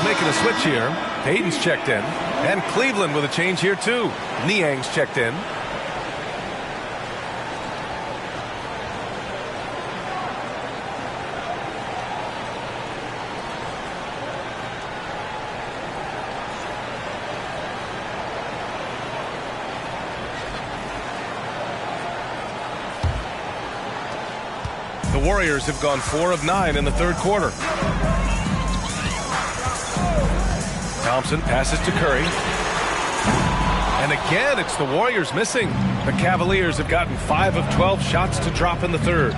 Making a switch here. Hayden's checked in. And Cleveland with a change here too. Niang's checked in. The Warriors have gone 4 of 9 in the third quarter. Thompson passes to Curry. And again, it's the Warriors missing. The Cavaliers have gotten 5 of 12 shots to drop in the third.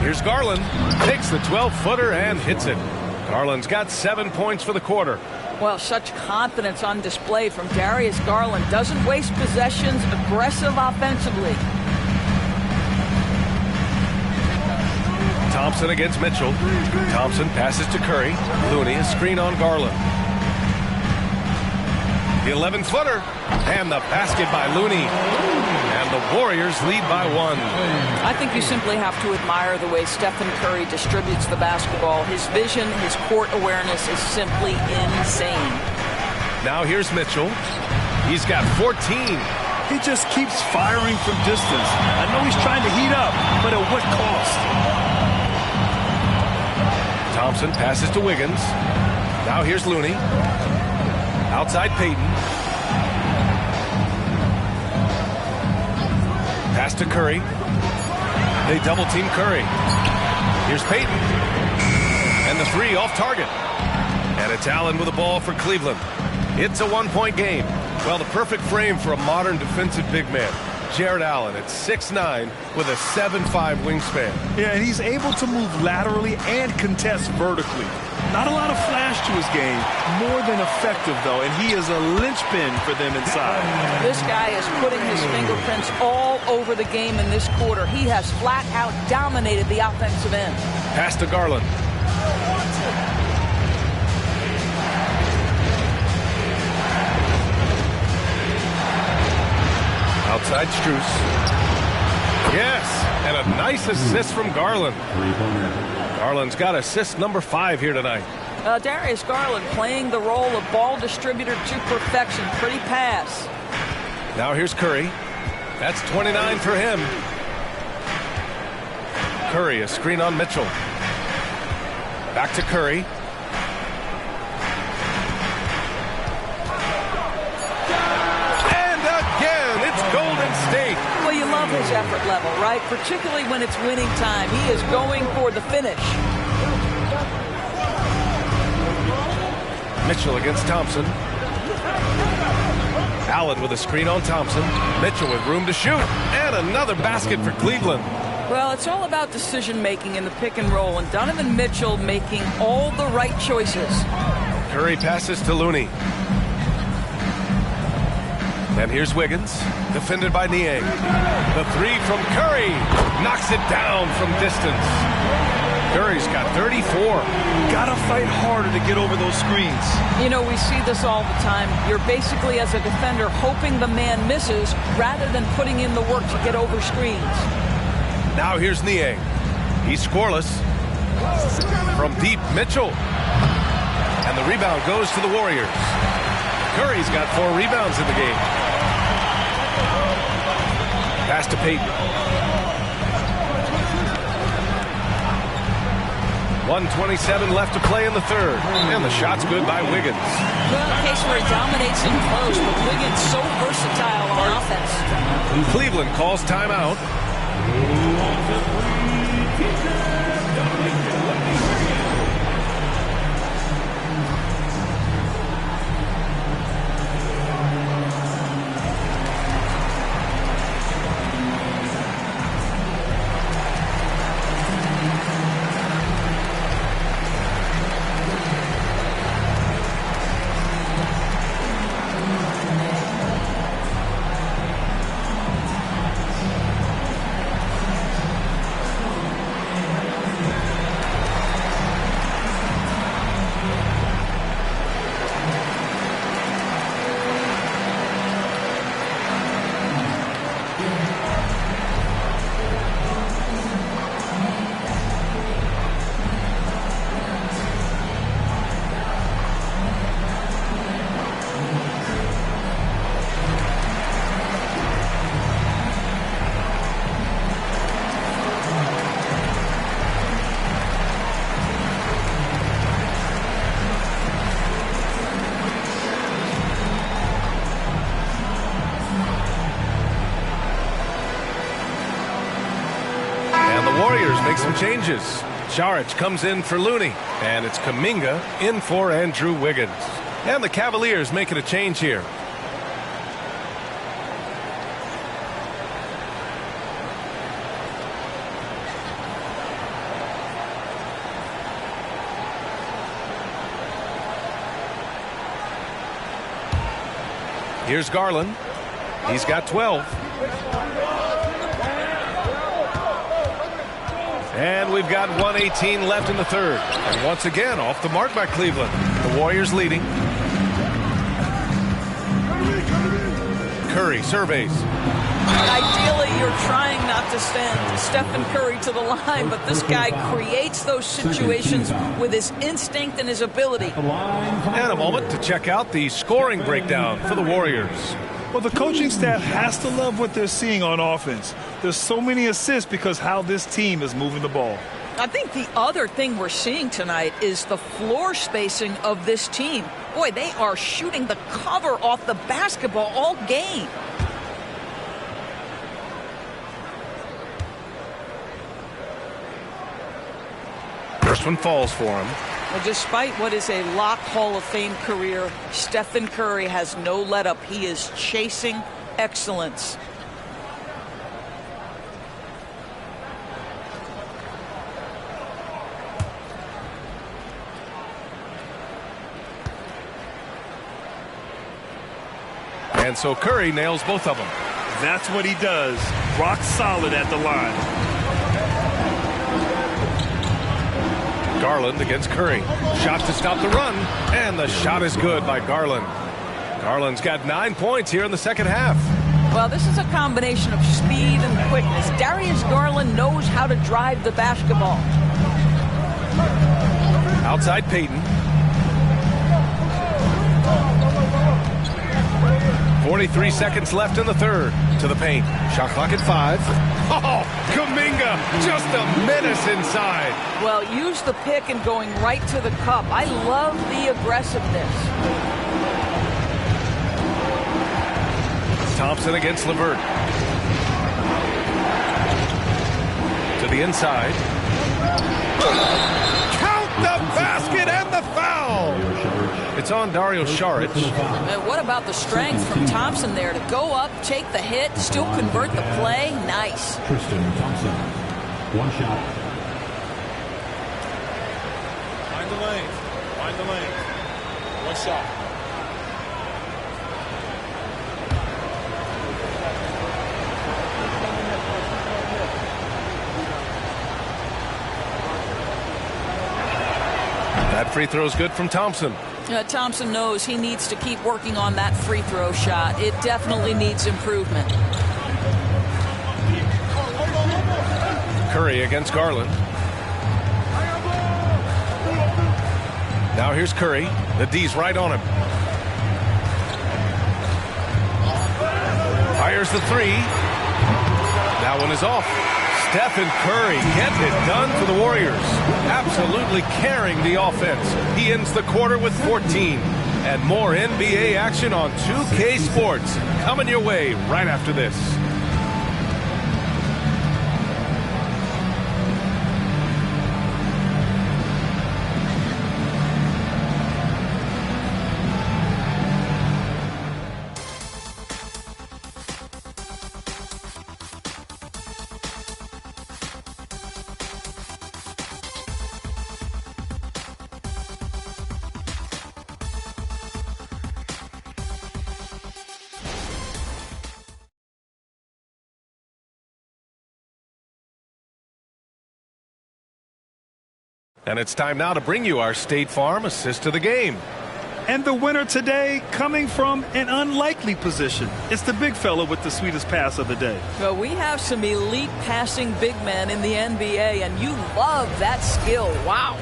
Here's Garland. Takes the 12-footer and hits it. Garland's got 7 points for the quarter. Well, such confidence on display from Darius Garland. Doesn't waste possessions, aggressive offensively. Thompson against Mitchell. Thompson passes to Curry. Looney, a screen on Garland. The 11-footer. And the basket by Looney. And the Warriors lead by 1. I think you simply have to admire the way Stephen Curry distributes the basketball. His vision, his court awareness is simply insane. Now here's Mitchell. He's got 14. He just keeps firing from distance. I know he's trying to heat up, but at what cost? Thompson passes to Wiggins. Now here's Looney. Outside Payton. Pass to Curry. They double team Curry. Here's Payton. And the 3 off target. And it's Allen with the ball for Cleveland. It's a 1-point game. Well, the perfect frame for a modern defensive big man. Jared Allen at 6'9" with a 7'5" wingspan. Yeah, and he's able to move laterally and contest vertically. Not a lot of flash to his game. More than effective, though, and he is a linchpin for them inside. This guy is putting his fingerprints all over the game in this quarter. He has flat out dominated the offensive end. Pass to Garland. Outside Strus. Yes, and a nice assist from Garland. Garland's got assist number 5 here tonight. Darius Garland playing the role of ball distributor to perfection. Pretty pass. Now here's Curry. That's 29 for him. Curry, a screen on Mitchell. Back to Curry. Golden State. Well, you love his effort level, right? Particularly when it's winning time. He is going for the finish. Mitchell against Thompson. Allen with a screen on Thompson. Mitchell with room to shoot. And another basket for Cleveland. Well, it's all about decision-making in the pick and roll, and Donovan Mitchell making all the right choices. Curry passes to Looney. And here's Wiggins, defended by Niang. The 3 from Curry knocks it down from distance. Curry's got 34. Gotta fight harder to get over those screens. You know, we see this all the time. You're basically, as a defender, hoping the man misses rather than putting in the work to get over screens. Now here's Niang. He's scoreless. From deep, Mitchell. And the rebound goes to the Warriors. Curry's got 4 rebounds in the game. Pass to Payton. 1:27 left to play in the third. And the shot's good by Wiggins. Well, a case where he dominates in close, but Wiggins so versatile on offense. Cleveland calls timeout. Warriors make some changes. Saric comes in for Looney, and it's Kuminga in for Andrew Wiggins. And the Cavaliers making a change here. Here's Garland. He's got 12. And we've got 1:18 left in the third. And once again, off the mark by Cleveland. The Warriors leading. Curry surveys. Ideally, you're trying not to send Stephen Curry to the line, but this guy creates those situations with his instinct and his ability. And a moment to check out the scoring breakdown for the Warriors. Well, the coaching staff has to love what they're seeing on offense. There's so many assists because how this team is moving the ball. I think the other thing we're seeing tonight is the floor spacing of this team. Boy, they are shooting the cover off the basketball all game. First one falls for him. Well, despite what is a lock Hall of Fame career, Stephen Curry has no let-up. He is chasing excellence. And so Curry nails both of them. That's what he does. Rock solid at the line. Garland against Curry. Shot to stop the run, and the shot is good by Garland. Garland's got 9 points here in the second half. Well, this is a combination of speed and quickness. Darius Garland knows how to drive the basketball. Outside Payton. 43 seconds left in the third. To the paint. Shot clock at 5. Oh, Kuminga, just a menace inside. Well, use the pick and going right to the cup. I love the aggressiveness. Thompson against LeVert. To the inside. Count the basket and the foul. It's on Dario Saric. And what about the strength from Thompson there to go up, take the hit, still convert the play? Nice. Tristan Thompson. One shot. Find the lane. Find the lane. One shot. That free throw is good from Thompson. Thompson knows he needs to keep working on that free throw shot. It definitely needs improvement. Curry against Garland. Now here's Curry. The D's right on him. Fires the three. That one is off. Stephen Curry gets it done for the Warriors. Absolutely carrying the offense. He ends the quarter with 14. And more NBA action on 2K Sports coming your way right after this. And it's time now to bring you our State Farm assist of the game. And the winner today coming from an unlikely position. It's the big fella with the sweetest pass of the day. Well, we have some elite passing big men in the NBA, and you love that skill. Wow.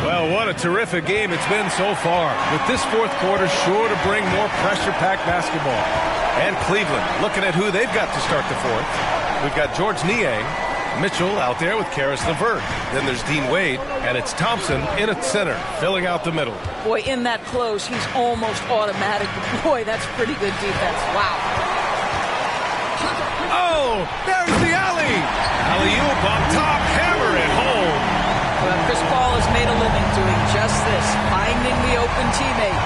Well, what a terrific game it's been so far. With this fourth quarter sure to bring more pressure-packed basketball. And Cleveland looking at who they've got to start the fourth. We've got George Niang, Mitchell out there with Karis LeVert. Then there's Dean Wade, and it's Thompson in at center, filling out the middle. Boy, in that close, he's almost automatic. Boy, that's pretty good defense. Wow. Oh, there's the alley. Alley-oop on top, hammer it home. Well, Chris Paul has made a living doing just this, finding the open teammate.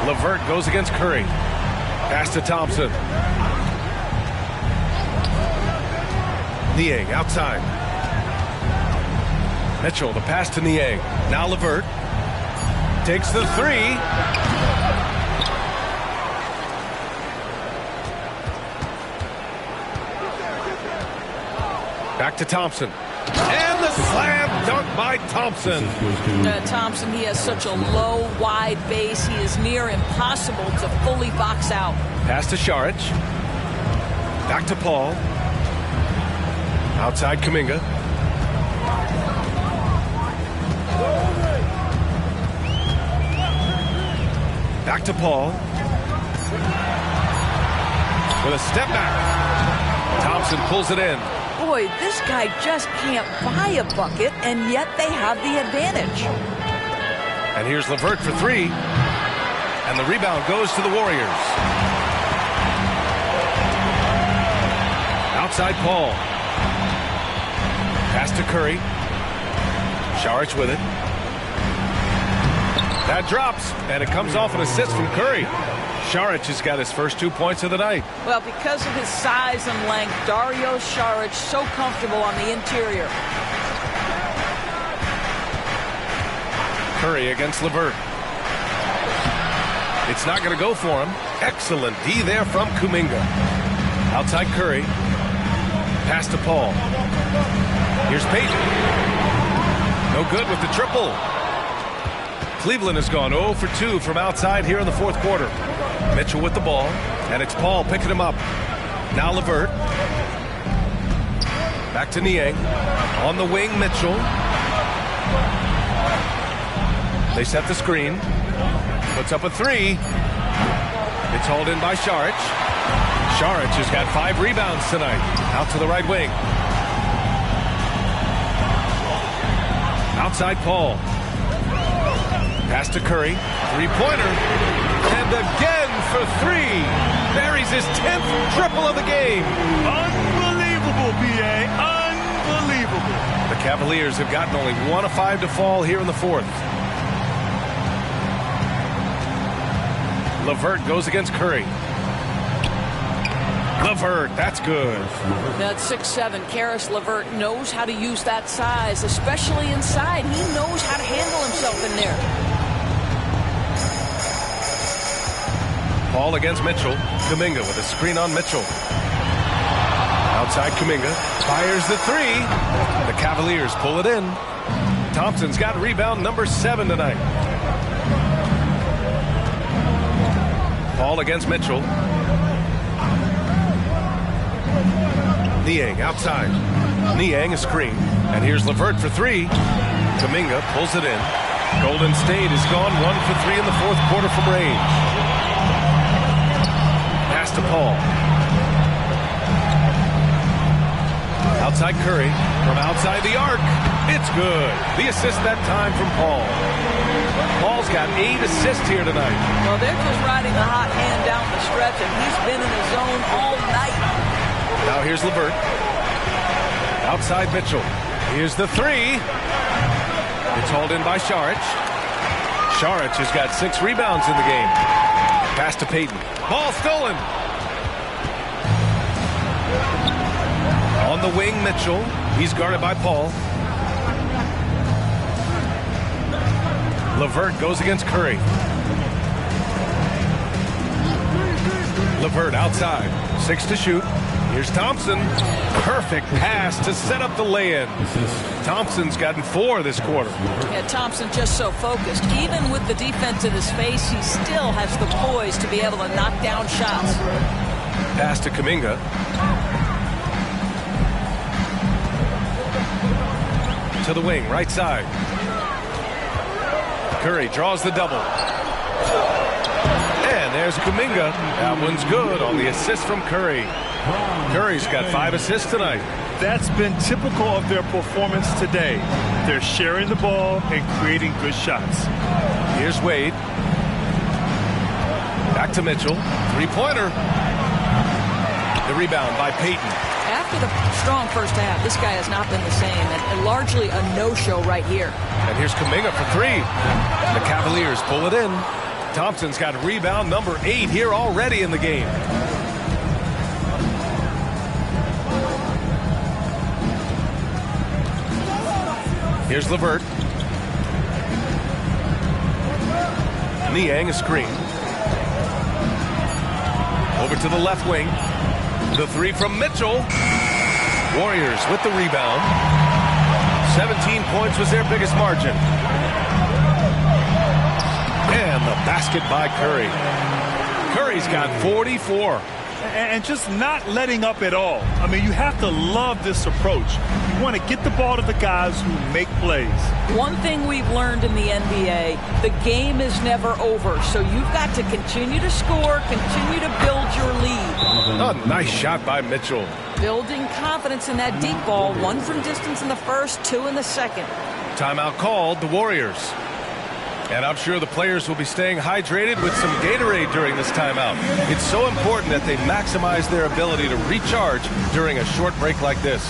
LeVert goes against Curry. Pass to Thompson. Niang outside. Mitchell, the pass to Niang. Now LeVert takes the three. Back to Thompson. And the slam dunk by Thompson. Thompson, he has such a low, wide base. He is near impossible to fully box out. Pass to Saric. Back to Paul. Outside Kuminga. Back to Paul. With a step back. Thompson pulls it in. Boy, this guy just can't buy a bucket, and yet they have the advantage. And here's LeVert for three. And the rebound goes to the Warriors. Outside Paul. Pass to Curry. Saric with it. That drops, and it comes off an assist from Curry. Saric has got his first 2 points of the night. Well, because of his size and length, Dario Saric so comfortable on the interior. Curry against LeVert. It's not going to go for him. Excellent D there from Kuminga. Outside Curry. Pass to Paul. Here's Payton. No good with the triple. Cleveland has gone 0 for 2 from outside here in the fourth quarter. Mitchell with the ball, and it's Paul picking him up. Now LeVert. Back to Niang. On the wing, Mitchell. They set the screen. Puts up a three. It's hauled in by Saric. Saric has got 5 rebounds tonight. Out to the right wing. Outside Paul. Pass to Curry. Three-pointer. And again for 3. Buries his 10th triple of the game. Unbelievable, B.A. Unbelievable. The Cavaliers have gotten only 1 of 5 to fall here in the fourth. LeVert goes against Curry. LeVert, that's good. That's 6'7". Karis LeVert knows how to use that size, especially inside. He knows how to handle himself in there. Paul against Mitchell. Kuminga with a screen on Mitchell. Outside Kuminga. Fires the 3. The Cavaliers pull it in. Thompson's got rebound number 7 tonight. Paul against Mitchell. Niang outside. Niang a screen. And here's LeVert for 3. Kuminga pulls it in. Golden State has gone 1 for 3 in the fourth quarter from range. Pass to Paul. Outside Curry. From outside the arc. It's good. The assist that time from Paul. Paul's got 8 assists here tonight. Well, they're just riding the hot hand down the stretch, and he's been in his zone all night. Now here's LeVert. Outside Mitchell. Here's the 3. It's hauled in by Saric. Saric has got 6 rebounds in the game. Pass to Payton. Ball stolen. On the wing, Mitchell. He's guarded by Paul. LeVert goes against Curry. LeVert outside. 6 to shoot. Here's Thompson. Perfect pass to set up the lay-in. Thompson's gotten 4 this quarter. Yeah, Thompson just so focused. Even with the defense in his face, he still has the poise to be able to knock down shots. Pass to Kuminga. To the wing, right side. Curry draws the double. And there's Kuminga. That one's good on the assist from Curry. Curry's got 5 assists tonight. That's been typical of their performance today. They're sharing the ball and creating good shots. Here's Wade. Back to Mitchell. Three-pointer. The rebound by Payton. After the strong first half, this guy has not been the same, and largely a no-show right here. And here's Kuminga for 3. The Cavaliers pull it in. Thompson's got rebound number 8 here already in the game. Here's LeVert. Niang a screen. Over to the left wing. The 3 from Mitchell. Warriors with the rebound. 17 points was their biggest margin. And the basket by Curry. Curry's got 44. And just not letting up at all. I mean, you have to love this approach. You want to get the ball to the guys who make plays. One thing we've learned in the NBA, the game is never over. So you've got to continue to score, continue to build your lead. A nice shot by Mitchell. Building confidence in that deep ball. 1 from distance in the first, 2 in the second. Timeout called, the Warriors. And I'm sure the players will be staying hydrated with some Gatorade during this timeout. It's so important that they maximize their ability to recharge during a short break like this.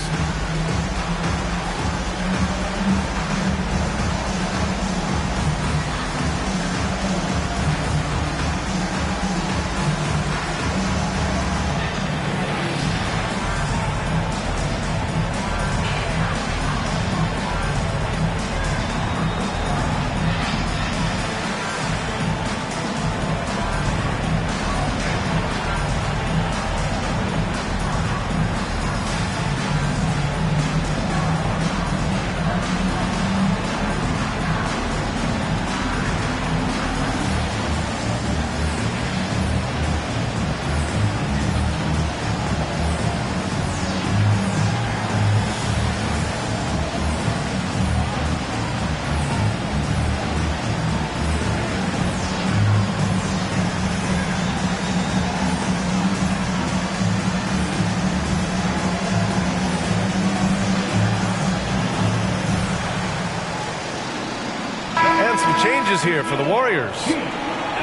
Changes here for the Warriors.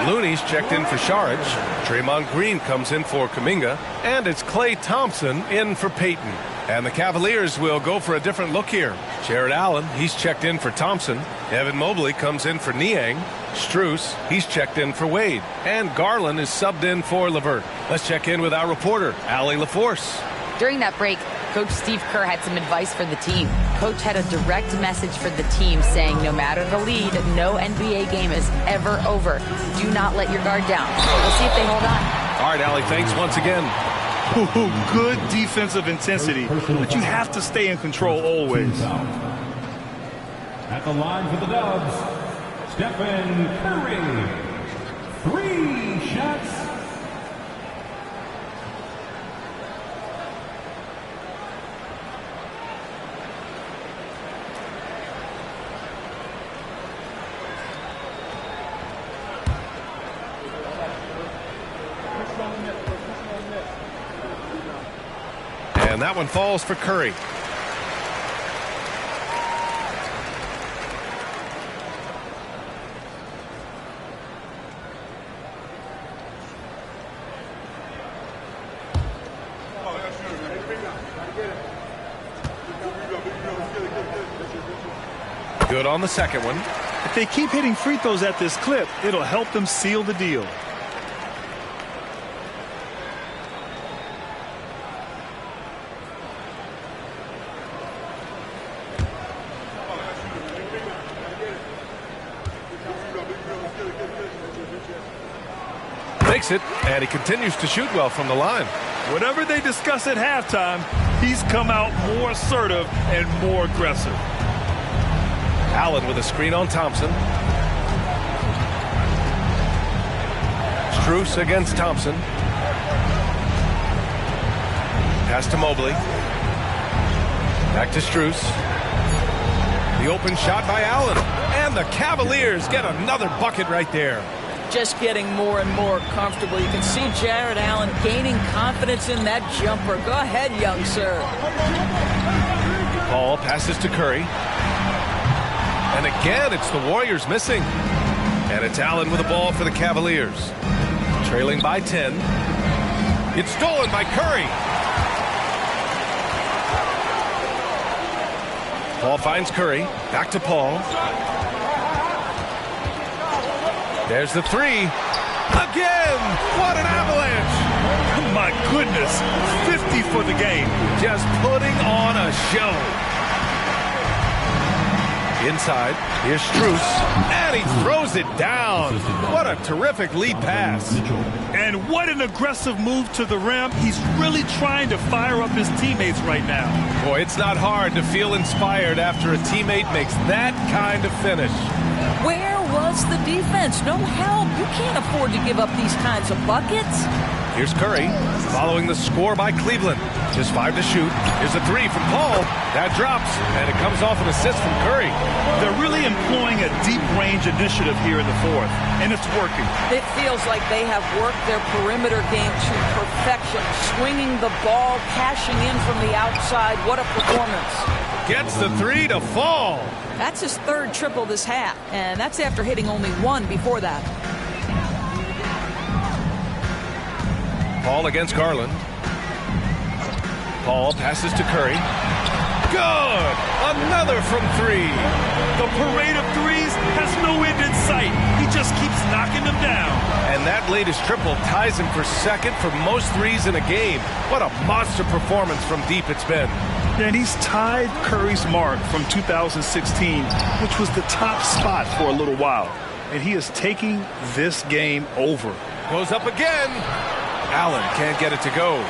Looney's checked in for Saric. Draymond Green comes in for Kuminga. And it's Klay Thompson in for Payton. And the Cavaliers will go for a different look here. Jared Allen, he's checked in for Thompson. Evan Mobley comes in for Niang. Strus, he's checked in for Wade. And Garland is subbed in for LeVert. Let's check in with our reporter, Allie LaForce. During that break, Coach Steve Kerr had some advice for the team. Coach had a direct message for the team saying no matter the lead, no NBA game is ever over. Do not let your guard down. We'll see if they hold on. All right, Allie, thanks once again. Good defensive intensity, but you have to stay in control always. At the line for the Dubs, Stephen Curry. 3 shots. And that one falls for Curry. Good on the second one. If they keep hitting free throws at this clip, it'll help them seal the deal. Makes it, and he continues to shoot well from the line. Whatever they discuss at halftime, he's come out more assertive and more aggressive. Allen with a screen on Thompson. Strus against Thompson. Pass to Mobley. Back to Strus. The open shot by Allen. And the Cavaliers get another bucket right there. Just getting more and more comfortable. You can see Jared Allen gaining confidence in that jumper. Go ahead, young sir. Ball passes to Curry. And again, it's the Warriors missing. And it's Allen with the ball for the Cavaliers. Trailing by 10. It's stolen by Curry. Paul finds Curry. Back to Paul. There's the three. Again! What an avalanche! My goodness. 50 for the game. Just putting on a show. Inside, here's Strus, and he throws it down. What a terrific lead pass. And what an aggressive move to the rim. He's really trying to fire up his teammates right now. Boy, it's not hard to feel inspired after a teammate makes that kind of finish. Where was the defense? No help. You can't afford to give up these kinds of buckets. Here's Curry, following the score by Cleveland. Just 5 to shoot. Here's a 3 from Paul. That drops, and it comes off an assist from Curry. They're really employing a deep range initiative here in the fourth, and it's working. It feels like they have worked their perimeter game to perfection, swinging the ball, cashing in from the outside. What a performance. Gets the 3 to fall. That's his third triple this half, and that's after hitting only one before that. Paul against Garland. Paul passes to Curry. Good! Another from 3. The parade of threes has no end in sight. He just keeps knocking them down. And that latest triple ties him for second for most threes in a game. What a monster performance from deep it's been. And he's tied Curry's mark from 2016, which was the top spot for a little while. And he is taking this game over. Goes up again. Allen can't get it to go.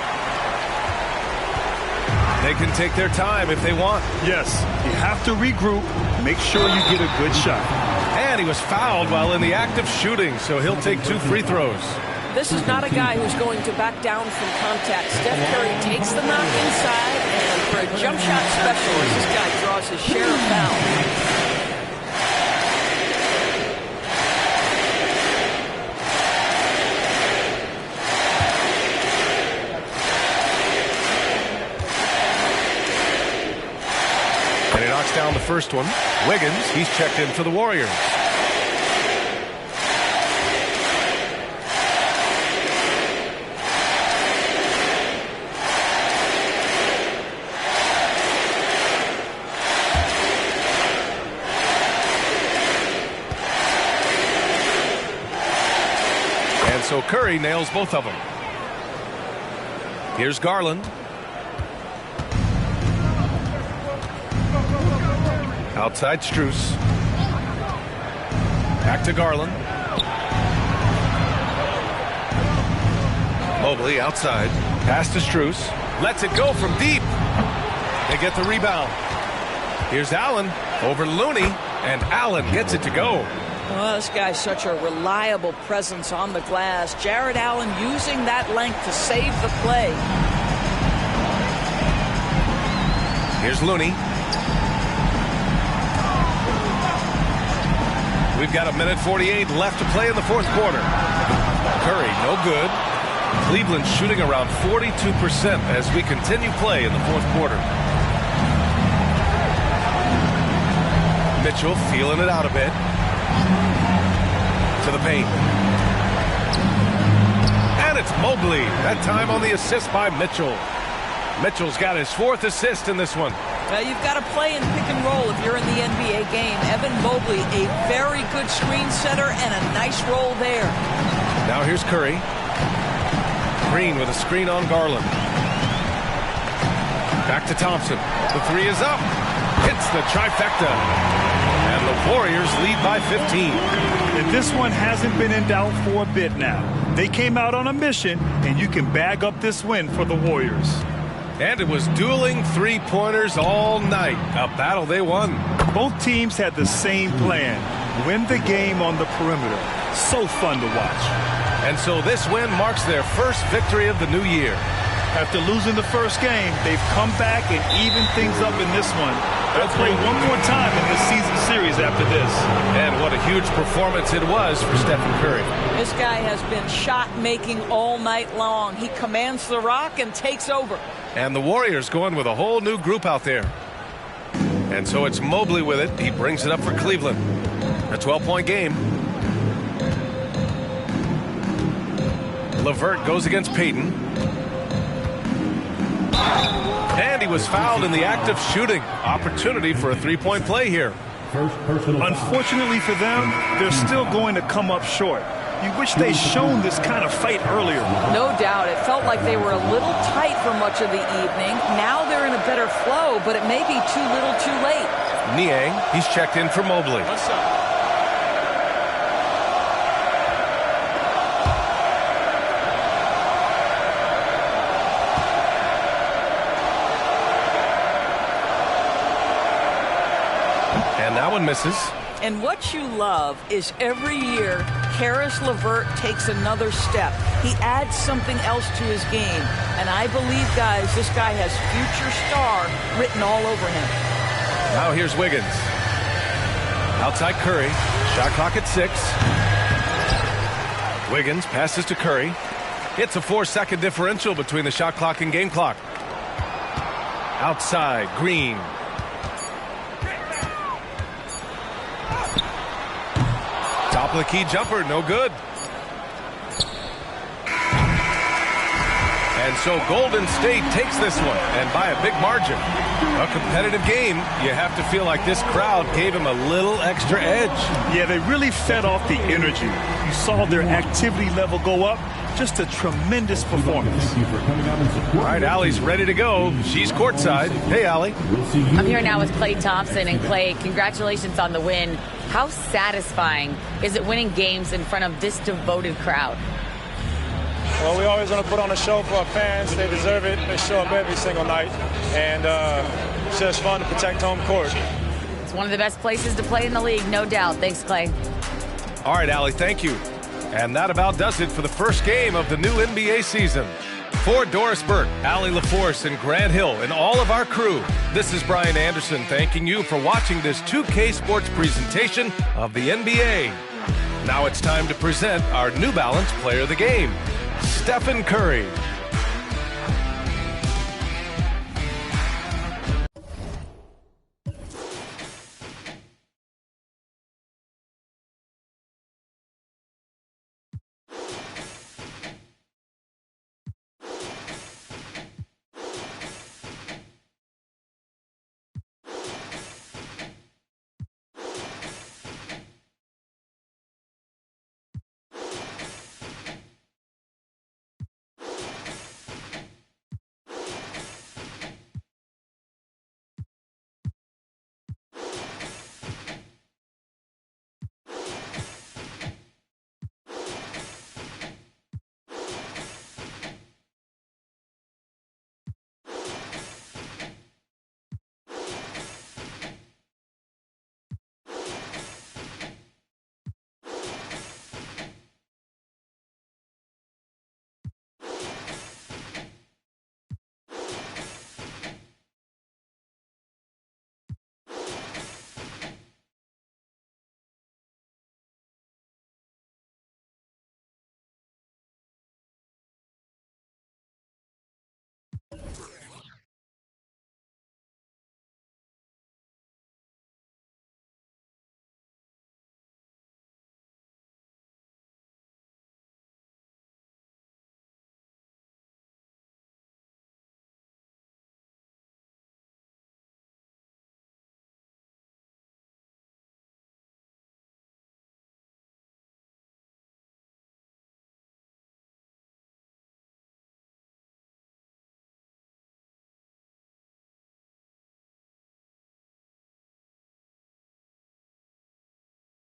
They can take their time if they want. Yes, you have to regroup, make sure you get a good shot. And he was fouled while in the act of shooting, so he'll take 2 free throws. This is not a guy who's going to back down from contact. Steph Curry takes the knock inside, and for a jump shot specialist, this guy draws his share of fouls. Down the first one. Wiggins, he's checked in for the Warriors. And so Curry nails both of them. Here's Garland. Outside Strus. Back to Garland. Mobley outside. Pass to Strus. Lets it go from deep. They get the rebound. Here's Allen over Looney, and Allen gets it to go. Well, this guy's such a reliable presence on the glass. Jared Allen using that length to save the play. Here's Looney. We've got 1:48 left to play in the fourth quarter. Curry, no good. Cleveland shooting around 42% as we continue play in the fourth quarter. Mitchell feeling it out a bit. To the paint. And it's Mobley. That time on the assist by Mitchell. Mitchell's got his 4th assist in this one. You've got to play in pick and roll if you're in the NBA game. Evan Mobley, a very good screen setter and a nice roll there. Now here's Curry. Green with a screen on Garland. Back to Thompson. The 3 is up. Hits the trifecta. And the Warriors lead by 15. And this one hasn't been in doubt for a bit now. They came out on a mission, and you can bag up this win for the Warriors. And it was dueling 3-pointers all night. A battle they won. Both teams had the same plan. Win the game on the perimeter. So fun to watch. And so this win marks their first victory of the new year. After losing the first game, they've come back and evened things up in this one. They'll play one more time in this season series after this. And what a huge performance it was for Stephen Curry. This guy has been shot-making all night long. He commands the rock and takes over. And the Warriors going with a whole new group out there. And so it's Mobley with it. He brings it up for Cleveland. A 12-point game. LeVert goes against Payton. And he was fouled in the act of shooting. Opportunity for a 3-point play here. Unfortunately for them, they're still going to come up short. You wish they'd shown this kind of fight earlier. No doubt. It felt like they were a little tight for much of the evening. Now they're in a better flow, but it may be too little too late. Niang, he's checked in for Mobley. One shot. And that one misses. And what you love is every year, Karis LeVert takes another step. He adds something else to his game. And I believe, guys, this guy has future star written all over him. Now here's Wiggins. Outside Curry. Shot clock at 6. Wiggins passes to Curry. It's a 4-second differential between the shot clock and game clock. Outside, Green. Top of the key jumper, no good. And so Golden State takes this one, and by a big margin. A competitive game, you have to feel like this crowd gave him a little extra edge. Yeah, they really fed off the energy. You saw their activity level go up. Just a tremendous performance. All right, Allie's ready to go. She's courtside. Hey, Allie. I'm here now with Klay Thompson. And Klay, congratulations on the win. How satisfying is it winning games in front of this devoted crowd? Well, we always want to put on a show for our fans. They deserve it. They show up every single night. And it's just fun to protect home court. It's one of the best places to play in the league, no doubt. Thanks, Klay. All right, Allie, thank you. And that about does it for the first game of the new NBA season. For Doris Burke, Allie LaForce, and Grant Hill, and all of our crew, this is Brian Anderson thanking you for watching this 2K Sports presentation of the NBA. Now it's time to present our New Balance Player of the Game, Stephen Curry.